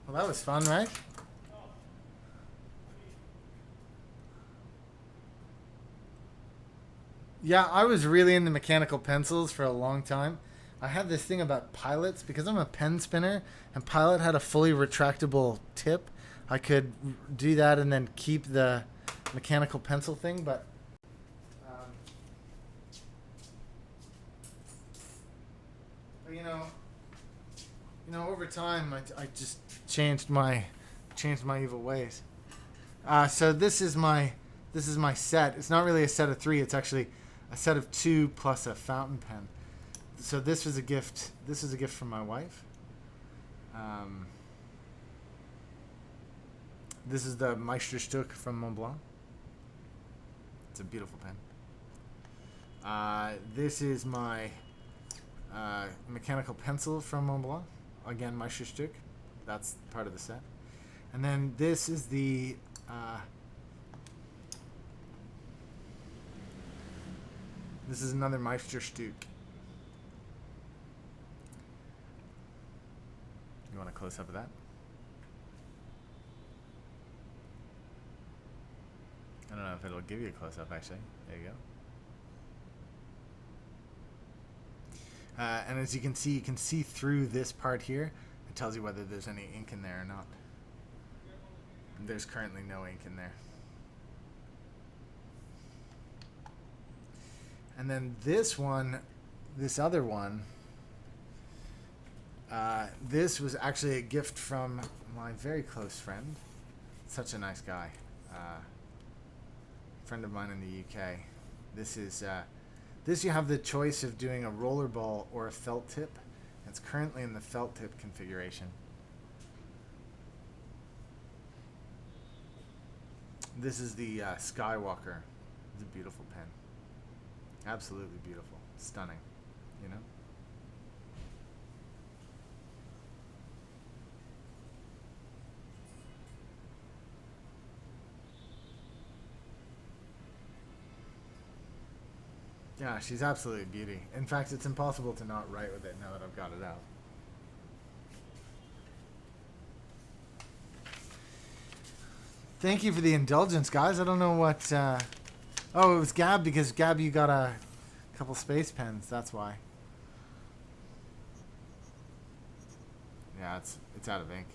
Speaker 1: Well, that was fun, right? Yeah, I was really into mechanical pencils for a long time. I had this thing about Pilots because I'm a pen spinner, and Pilot had a fully retractable tip. I could do that and then keep the mechanical pencil thing, but over time, I just changed my evil ways. So this is my set. It's not really a set of 3. It's actually a set of 2 plus a fountain pen. So this was a gift. This is a gift from my wife. This is the Meisterstück from Montblanc. It's a beautiful pen. This is my mechanical pencil from Montblanc. Again, Meisterstück. That's part of the set. And then this is the this is another Meisterstück. You want a close up of that? I don't know if it'll give you a close up actually. There you go. And as you can see through this part here. It tells you whether there's any ink in there or not. There's currently no ink in there. And then this one, this other one, this was actually a gift from my very close friend. Such a nice guy. Friend of mine in the UK. This is this you have the choice of doing a roller ball or a felt tip. It's currently in the felt tip configuration. This is the Skywalker. It's a beautiful pen. Absolutely beautiful. Stunning. You know? Yeah, she's absolutely a beauty. In fact, it's impossible to not write with it now that I've got it out. Thank you for the indulgence, guys. I don't know what... Oh, it was Gab, because Gab, you got a couple space pens. That's why. Yeah, it's out of ink.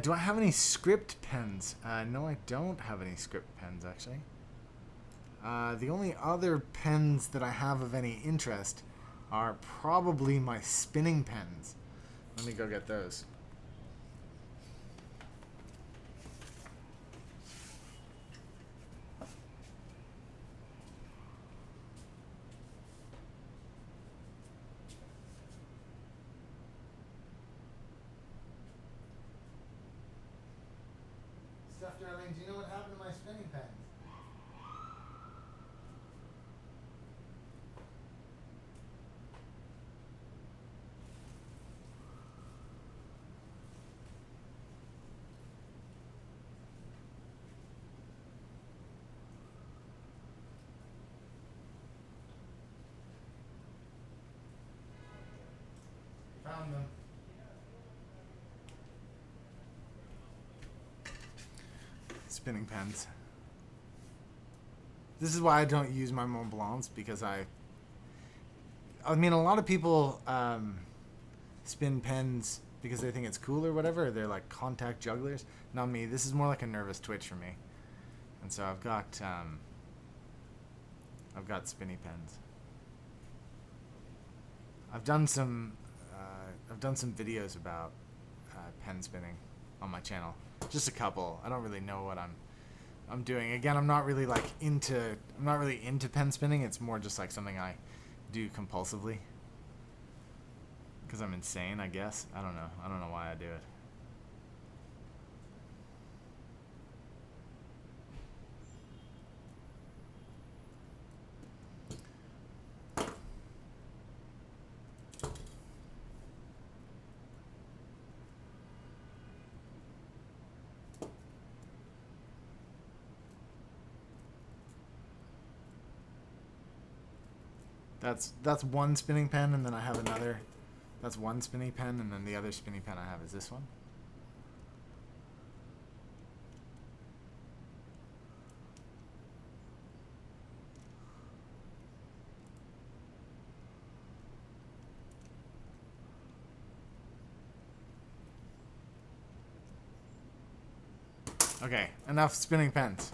Speaker 1: Do I have any script pens? No, I don't have any script pens, actually. The only other pens that I have of any interest are probably my spinning pens. Let me go get those. Stuff, darling, do you know what happened to my spinning pens? Found them. Spinning pens. This is why I don't use my Mont Blancs, because I mean, a lot of people spin pens because they think it's cool or whatever. They're like contact jugglers. Not me. This is more like a nervous twitch for me. And so I've got spinny pens. I've done some videos about pen spinning on my channel. Just a couple. I don't really know what I'm doing. Again, I'm not really into pen spinning. It's more just like something I do compulsively. Because I'm insane, I guess. I don't know. I don't know why I do it. That's one spinning pen, and then I have another. That's one spinning pen, and then the other spinning pen I have is this one. Okay, enough spinning pens.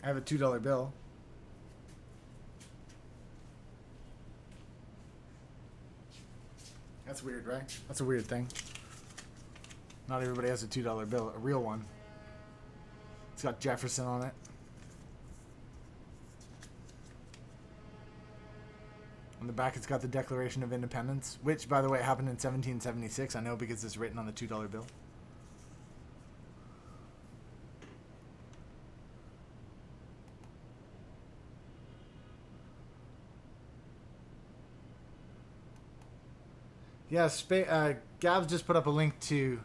Speaker 1: I have a $2 bill. That's weird, right? That's a weird thing. Not everybody has a $2 bill, a real one. It's got Jefferson on it. On the back, it's got the Declaration of Independence, which, by the way, happened in 1776. I know because it's written on the $2 bill. Yeah, Gabs just put up a link to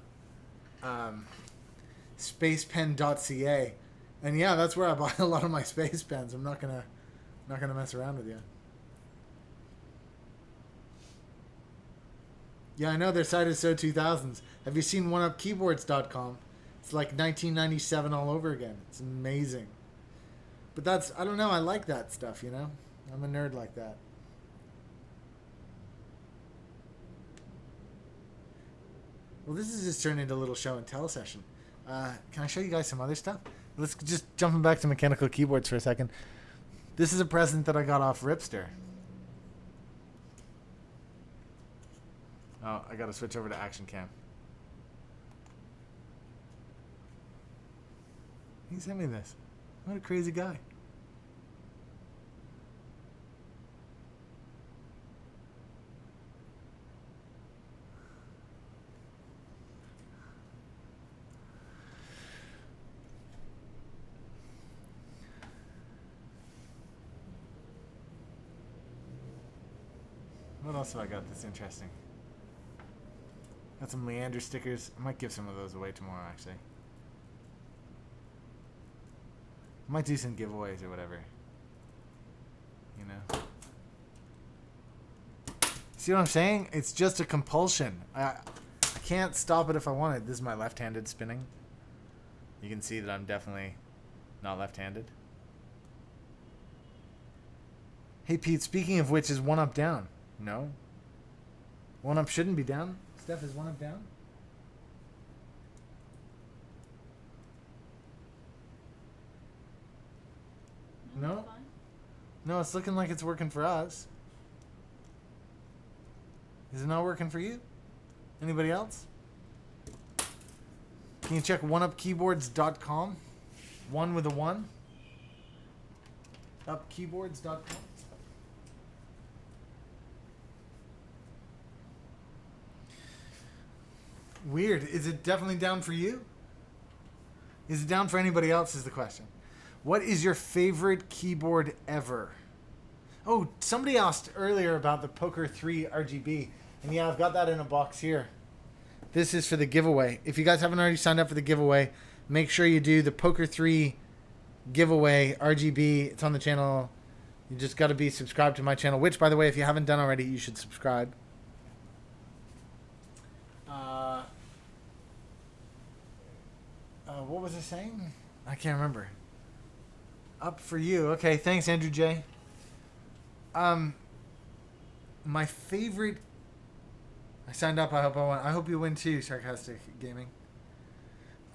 Speaker 1: spacepen.ca, and yeah, that's where I buy a lot of my space pens. I'm not gonna mess around with you. Yeah, I know their site is so 2000s. Have you seen OneUpKeyboards.com? It's like 1997 all over again. It's amazing. But that's, I don't know, I like that stuff, you know? I'm a nerd like that. Well, this is just turned into a little show and tell session. Can I show you guys some other stuff? Let's just jumping back to mechanical keyboards for a second. This is a present that I got off Ripster. Oh, I gotta switch over to Action Cam. He sent me this. What a crazy guy. What else have I got that's interesting? Got some Leander stickers. I might give some of those away tomorrow, actually. I might do some giveaways or whatever. You know? See what I'm saying? It's just a compulsion. I can't stop it if I wanted. This is my left-handed spinning. You can see that I'm definitely not left-handed. Hey, Pete, speaking of which, is one up down? No. One up shouldn't be down. Steph, is one up down? No? No, it's looking like it's working for us. Is it not working for you? Anybody else? Can you check oneupkeyboards.com? One with a one. Upkeyboards.com. Weird. Is it definitely down for you? Is it down for anybody else is the question. What is your favorite keyboard ever? Oh, somebody asked earlier about the Poker 3 RGB. And yeah, I've got that in a box here. This is for the giveaway. If you guys haven't already signed up for the giveaway, make sure you do the Poker 3 giveaway RGB. It's on the channel. You just got to be subscribed to my channel, which, by the way, if you haven't done already, you should subscribe. What was I saying? I can't remember. Up for you. Okay, thanks, Andrew J. My favorite... I signed up. I hope I won. I hope you win too, Sarcastic Gaming.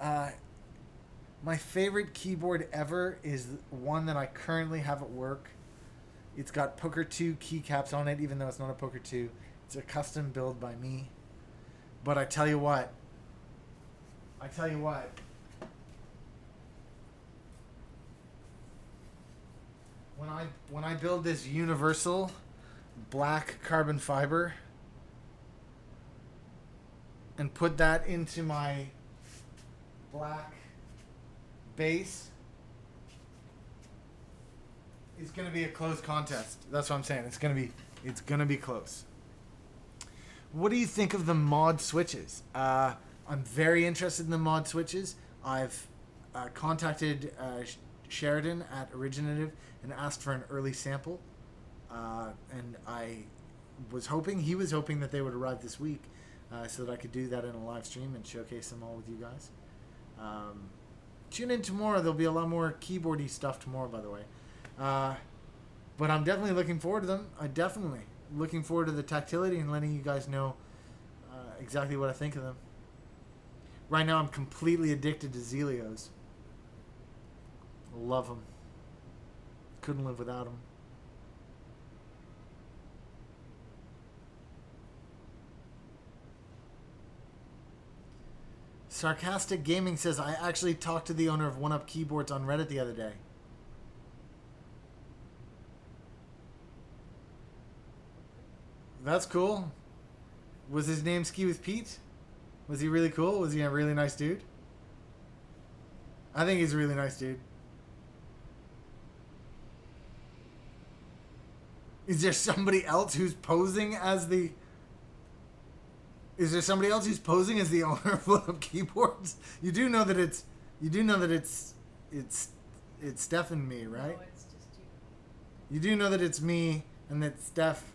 Speaker 1: My favorite keyboard ever is one that I currently have at work. It's got Poker 2 keycaps on it, even though it's not a Poker 2. It's a custom build by me. But I tell you what. When I build this universal black carbon fiber and put that into my black base, it's gonna be a close contest. That's what I'm saying. It's gonna be close. What do you think of the mod switches? I'm very interested in the mod switches. I've contacted Sheridan at Originative and asked for an early sample. And he was hoping that they would arrive this week so that I could do that in a live stream and showcase them all with you guys. Tune in tomorrow. There'll be a lot more keyboardy stuff tomorrow, by the way. But I'm definitely looking forward to them. looking forward to the tactility and letting you guys know exactly what I think of them. Right now, I'm completely addicted to Zelios. Love them. Couldn't live without them. Sarcastic Gaming says, I actually talked to the owner of One Up Keyboards on Reddit the other day. That's cool. Was his name Ski with Pete? Was he really cool? Was he a really nice dude? I think he's a really nice dude. Is there somebody else who's posing as the... Is there somebody else who's posing as the owner of One Up Keyboards? You do know that it's... You do know that it's Steph and me, right?
Speaker 2: No, it's just you.
Speaker 1: You do know that it's me and that Steph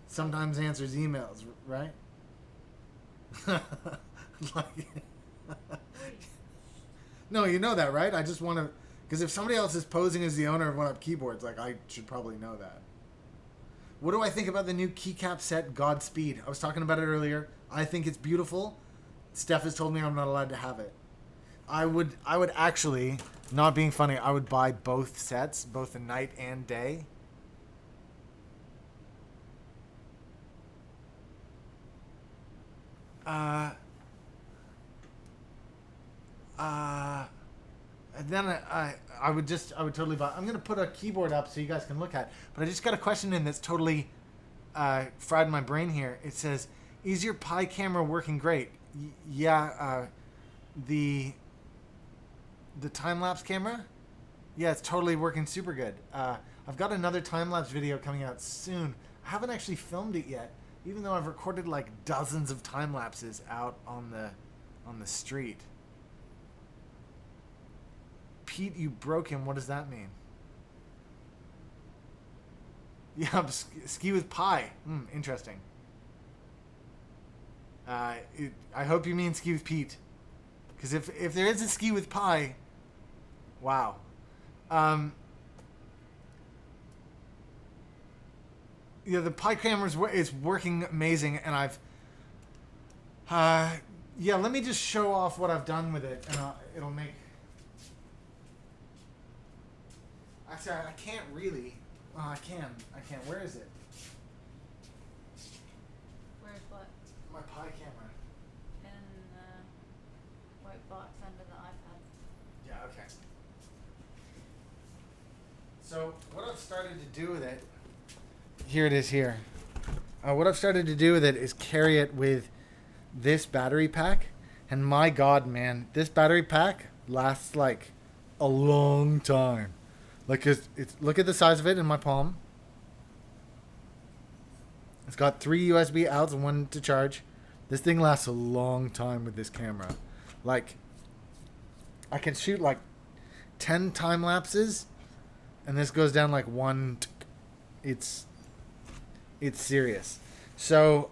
Speaker 1: sometimes answers emails, right? Like, no, you know that, right? I just want to... Because if somebody else is posing as the owner of One Up Keyboards, like, I should probably know that. What do I think about the new keycap set, Godspeed? I was talking about it earlier. I think it's beautiful. Steph has told me I'm not allowed to have it. I would actually, not being funny, I would buy both sets, both the night and day. And then I would totally buy. I'm gonna put a keyboard up so you guys can look at it. But I just got a question in that's totally fried my brain here. It says, "Is your Pi camera working great?" Yeah. The time lapse camera. Yeah, it's totally working super good. I've got another time lapse video coming out soon. I haven't actually filmed it yet, even though I've recorded like dozens of time lapses out on the street. Pete, you broke him. What does that mean? Yeah, ski with Pi. Interesting. I hope you mean ski with Pete, because if there is a ski with Pi, wow. Yeah, the Pi camera is working amazing, and I've yeah. Let me just show off what I've done with it, and it'll make. Actually, I can't really. Oh, I can. Where is it?
Speaker 2: Where's what?
Speaker 1: My Pi camera.
Speaker 2: In the white box under the iPad.
Speaker 1: Yeah, okay. So, what I've started to do with it... Here it is here. What I've started to do with it is carry it with this battery pack. And my God, man, this battery pack lasts like a long time. Like, it's look at the size of it in my palm. It's got 3 USB outs and 1 to charge. This thing lasts a long time with this camera. Like, I can shoot like 10 time lapses, and this goes down like 1. It's serious. So,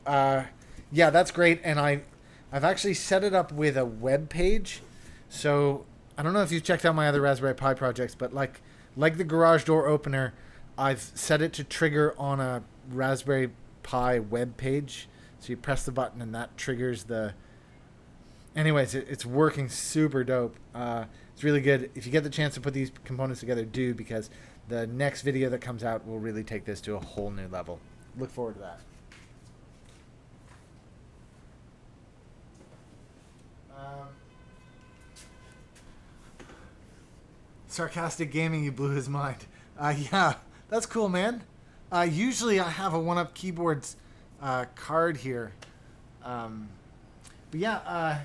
Speaker 1: yeah, that's great. And I've actually set it up with a web page. So, I don't know if you've checked out my other Raspberry Pi projects, but like the garage door opener, I've set it to trigger on a Raspberry Pi web page. So you press the button and that triggers the... Anyways, it's working super dope. It's really good. If you get the chance to put these components together, do, because the next video that comes out will really take this to a whole new level. Look forward to that. Sarcastic Gaming, you blew his mind. Yeah, that's cool, man. Usually I have a One Up Keyboards card here. But yeah,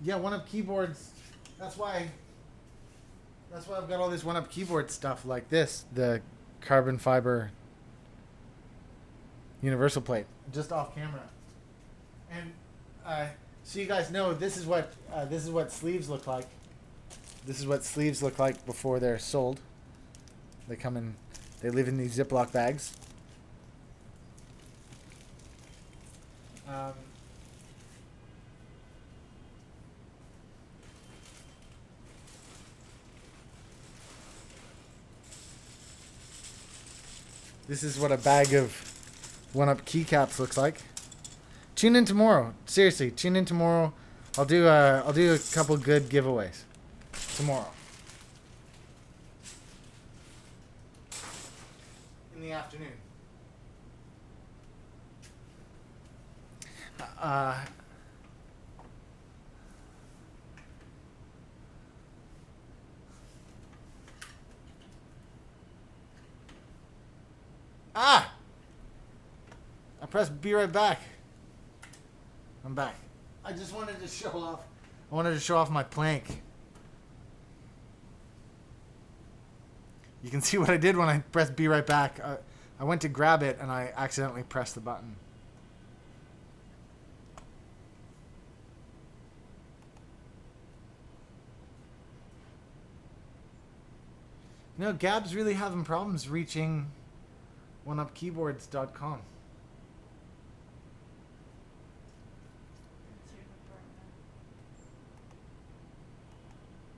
Speaker 1: yeah, One Up Keyboards. That's why I've got all this One Up Keyboard stuff like this, the carbon fiber universal plate, just off camera. And so you guys know, this is what sleeves look like. This is what sleeves look like before they're sold. They live in these Ziploc bags. This is what a bag of 1UP keycaps looks like. Tune in tomorrow. Seriously, tune in tomorrow. I'll do a couple good giveaways tomorrow. In the afternoon. I pressed be right back. I'm back. I just wanted to show off. I wanted to show off my plank. You can see what I did when I pressed be right back. I went to grab it and I accidentally pressed the button. No, Gab's really having problems reaching oneupkeyboards.com.
Speaker 2: It's your department.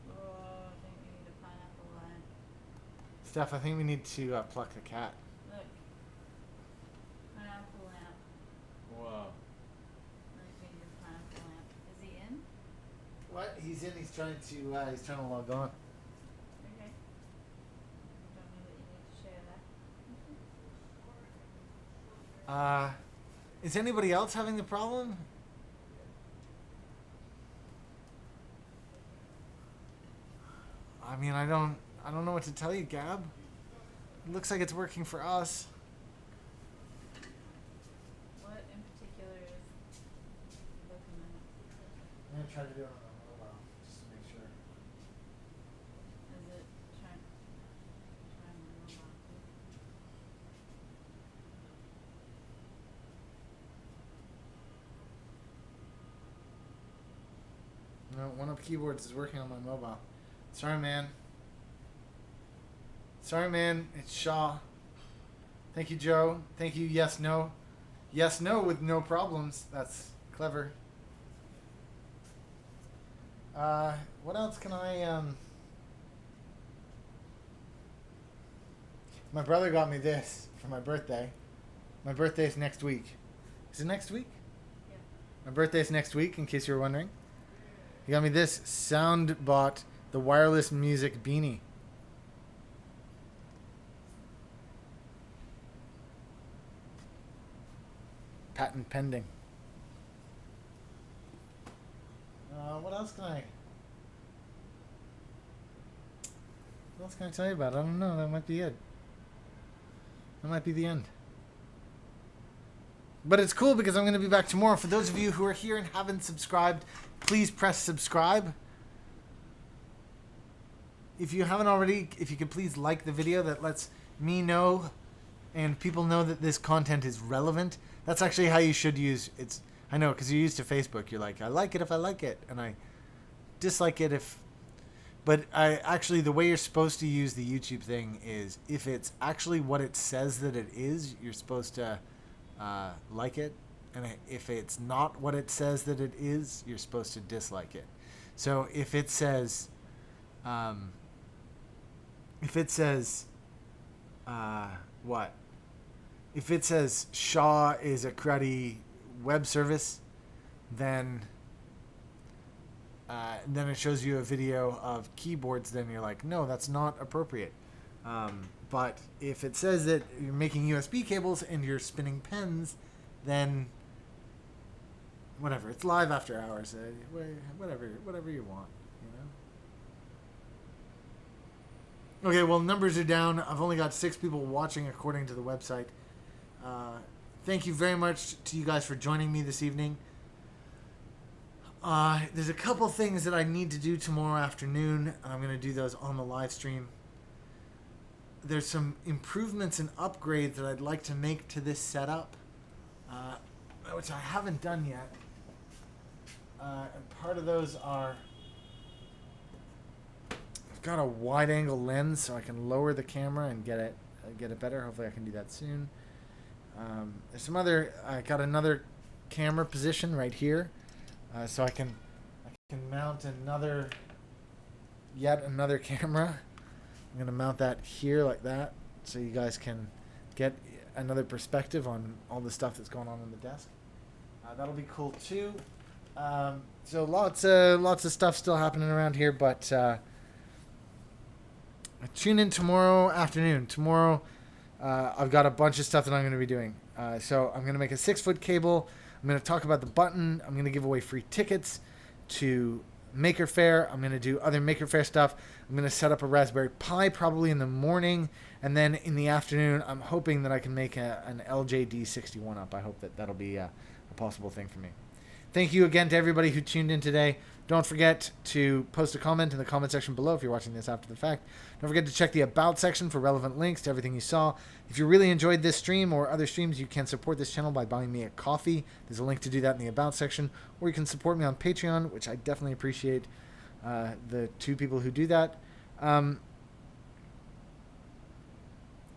Speaker 2: Oh, I think we need a pineapple line.
Speaker 1: Steph, I think we need to pluck the cat.
Speaker 2: Look. Pineapple lamp.
Speaker 1: Whoa.
Speaker 2: Really finger pineapple lamp. Is he in?
Speaker 1: What? He's in. He's trying to log on.
Speaker 2: Okay. Don't know that you need to share that.
Speaker 1: Is anybody else having the problem? I mean, I don't know what to tell you, Gab. It looks like it's working for us.
Speaker 2: What in particular is looking at?
Speaker 1: I'm gonna try to do it on my mobile just to make sure.
Speaker 2: Is it trying my mobile?
Speaker 1: No, 1UP Keyboards is working on my mobile. Sorry, man. Sorry, man. It's Shaw. Thank you, Joe. Thank you. Yes, no. Yes, no with no problems. That's clever. What else can I, My brother got me this for my birthday. My birthday's next week. Is it next week?
Speaker 2: Yeah.
Speaker 1: My birthday's next week, in case you were wondering. He got me this SoundBot, the wireless music beanie. Patent pending. What else can I? What else can I tell you about? I don't know. That might be it. That might be the end. But it's cool because I'm going to be back tomorrow. For those of you who are here and haven't subscribed, please press subscribe. If you haven't already, if you could please like the video, that lets me know and people know that this content is relevant. That's actually how you should use it. I know, because you're used to Facebook. You're like, I like it if I like it, and I dislike it if... But actually, the way you're supposed to use the YouTube thing is if it's actually what it says that it is, you're supposed to like it. And if it's not what it says that it is, you're supposed to dislike it. So if it says... what? If it says Shaw is a cruddy web service, then it shows you a video of keyboards, then you're like, no, that's not appropriate. But if it says that you're making USB cables and you're spinning pens, then whatever. It's live after hours. Whatever you want, you know? Okay, well, numbers are down. I've only got 6 people watching according to the website. Thank you very much to you guys for joining me this evening. There's a couple things that I need to do tomorrow afternoon, and I'm going to do those on the live stream. There's some improvements and upgrades that I'd like to make to this setup, which I haven't done yet. And part of those are... I've got a wide-angle lens, so I can lower the camera and get it better. Hopefully I can do that soon. There's some other... I got another camera position right here. So I can mount yet another camera. I'm going to mount that here like that, so you guys can get another perspective on all the stuff that's going on the desk. That'll be cool too. So lots of stuff still happening around here, but tune in tomorrow afternoon. Tomorrow, I've got a bunch of stuff that I'm going to be doing. So I'm going to make a 6-foot cable. I'm going to talk about the button. I'm going to give away free tickets to Maker Faire. I'm going to do other Maker Faire stuff. I'm going to set up a Raspberry Pi probably in the morning, and then in the afternoon, I'm hoping that I can make an LJD61 up. I hope that that'll be a possible thing for me. Thank you again to everybody who tuned in today. Don't forget to post a comment in the comment section below if you're watching this after the fact. Don't forget to check the About section for relevant links to everything you saw. If you really enjoyed this stream or other streams, you can support this channel by buying me a coffee. There's a link to do that in the About section. Or you can support me on Patreon, which I definitely appreciate the 2 people who do that.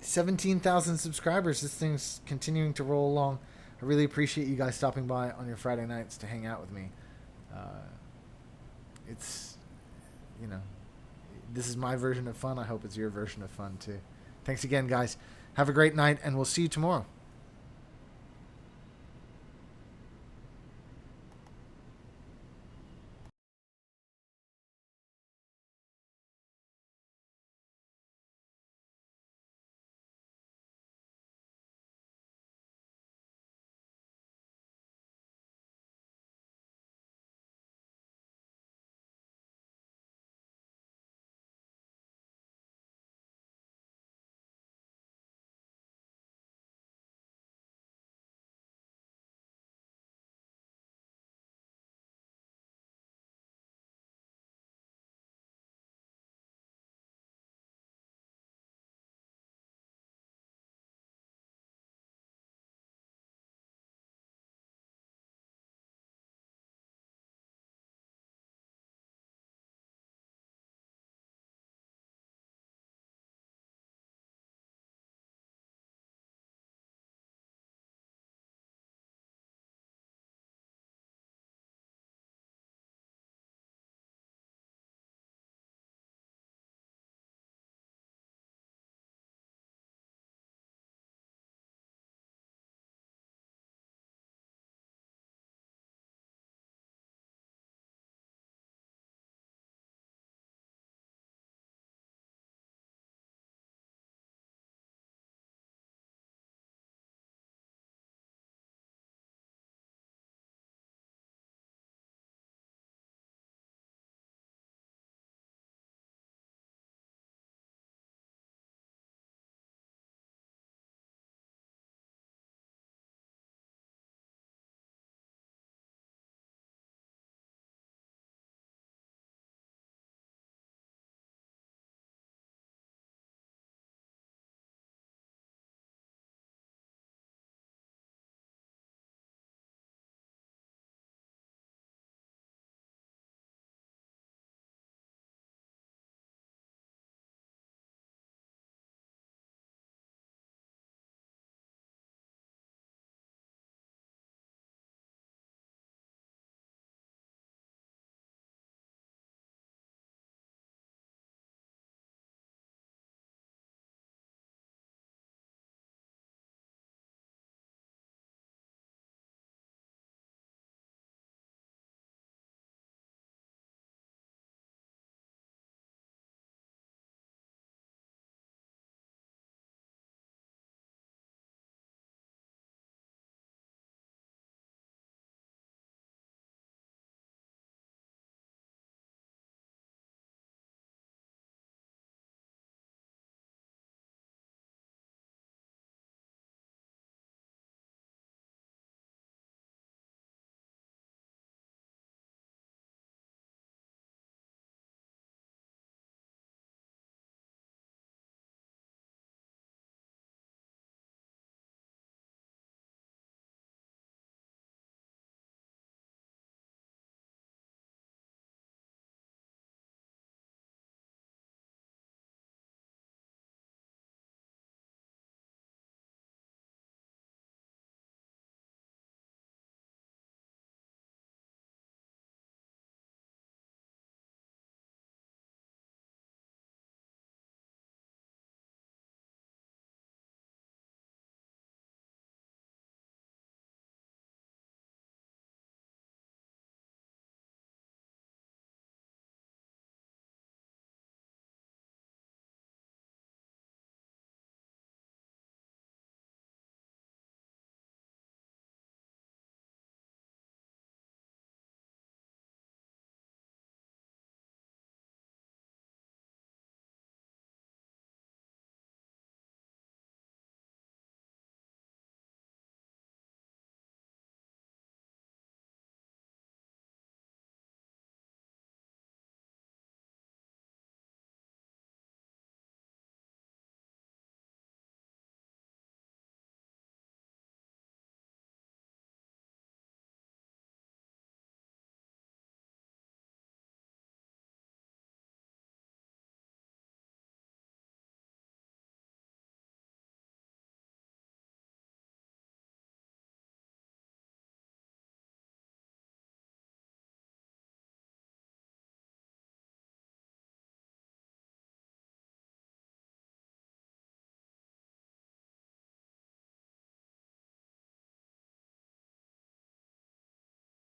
Speaker 1: 17,000 subscribers. This thing's continuing to roll along. I really appreciate you guys stopping by on your Friday nights to hang out with me. It's, this is my version of fun. I hope it's your version of fun too. Thanks again, guys. Have a great night, and we'll see you tomorrow.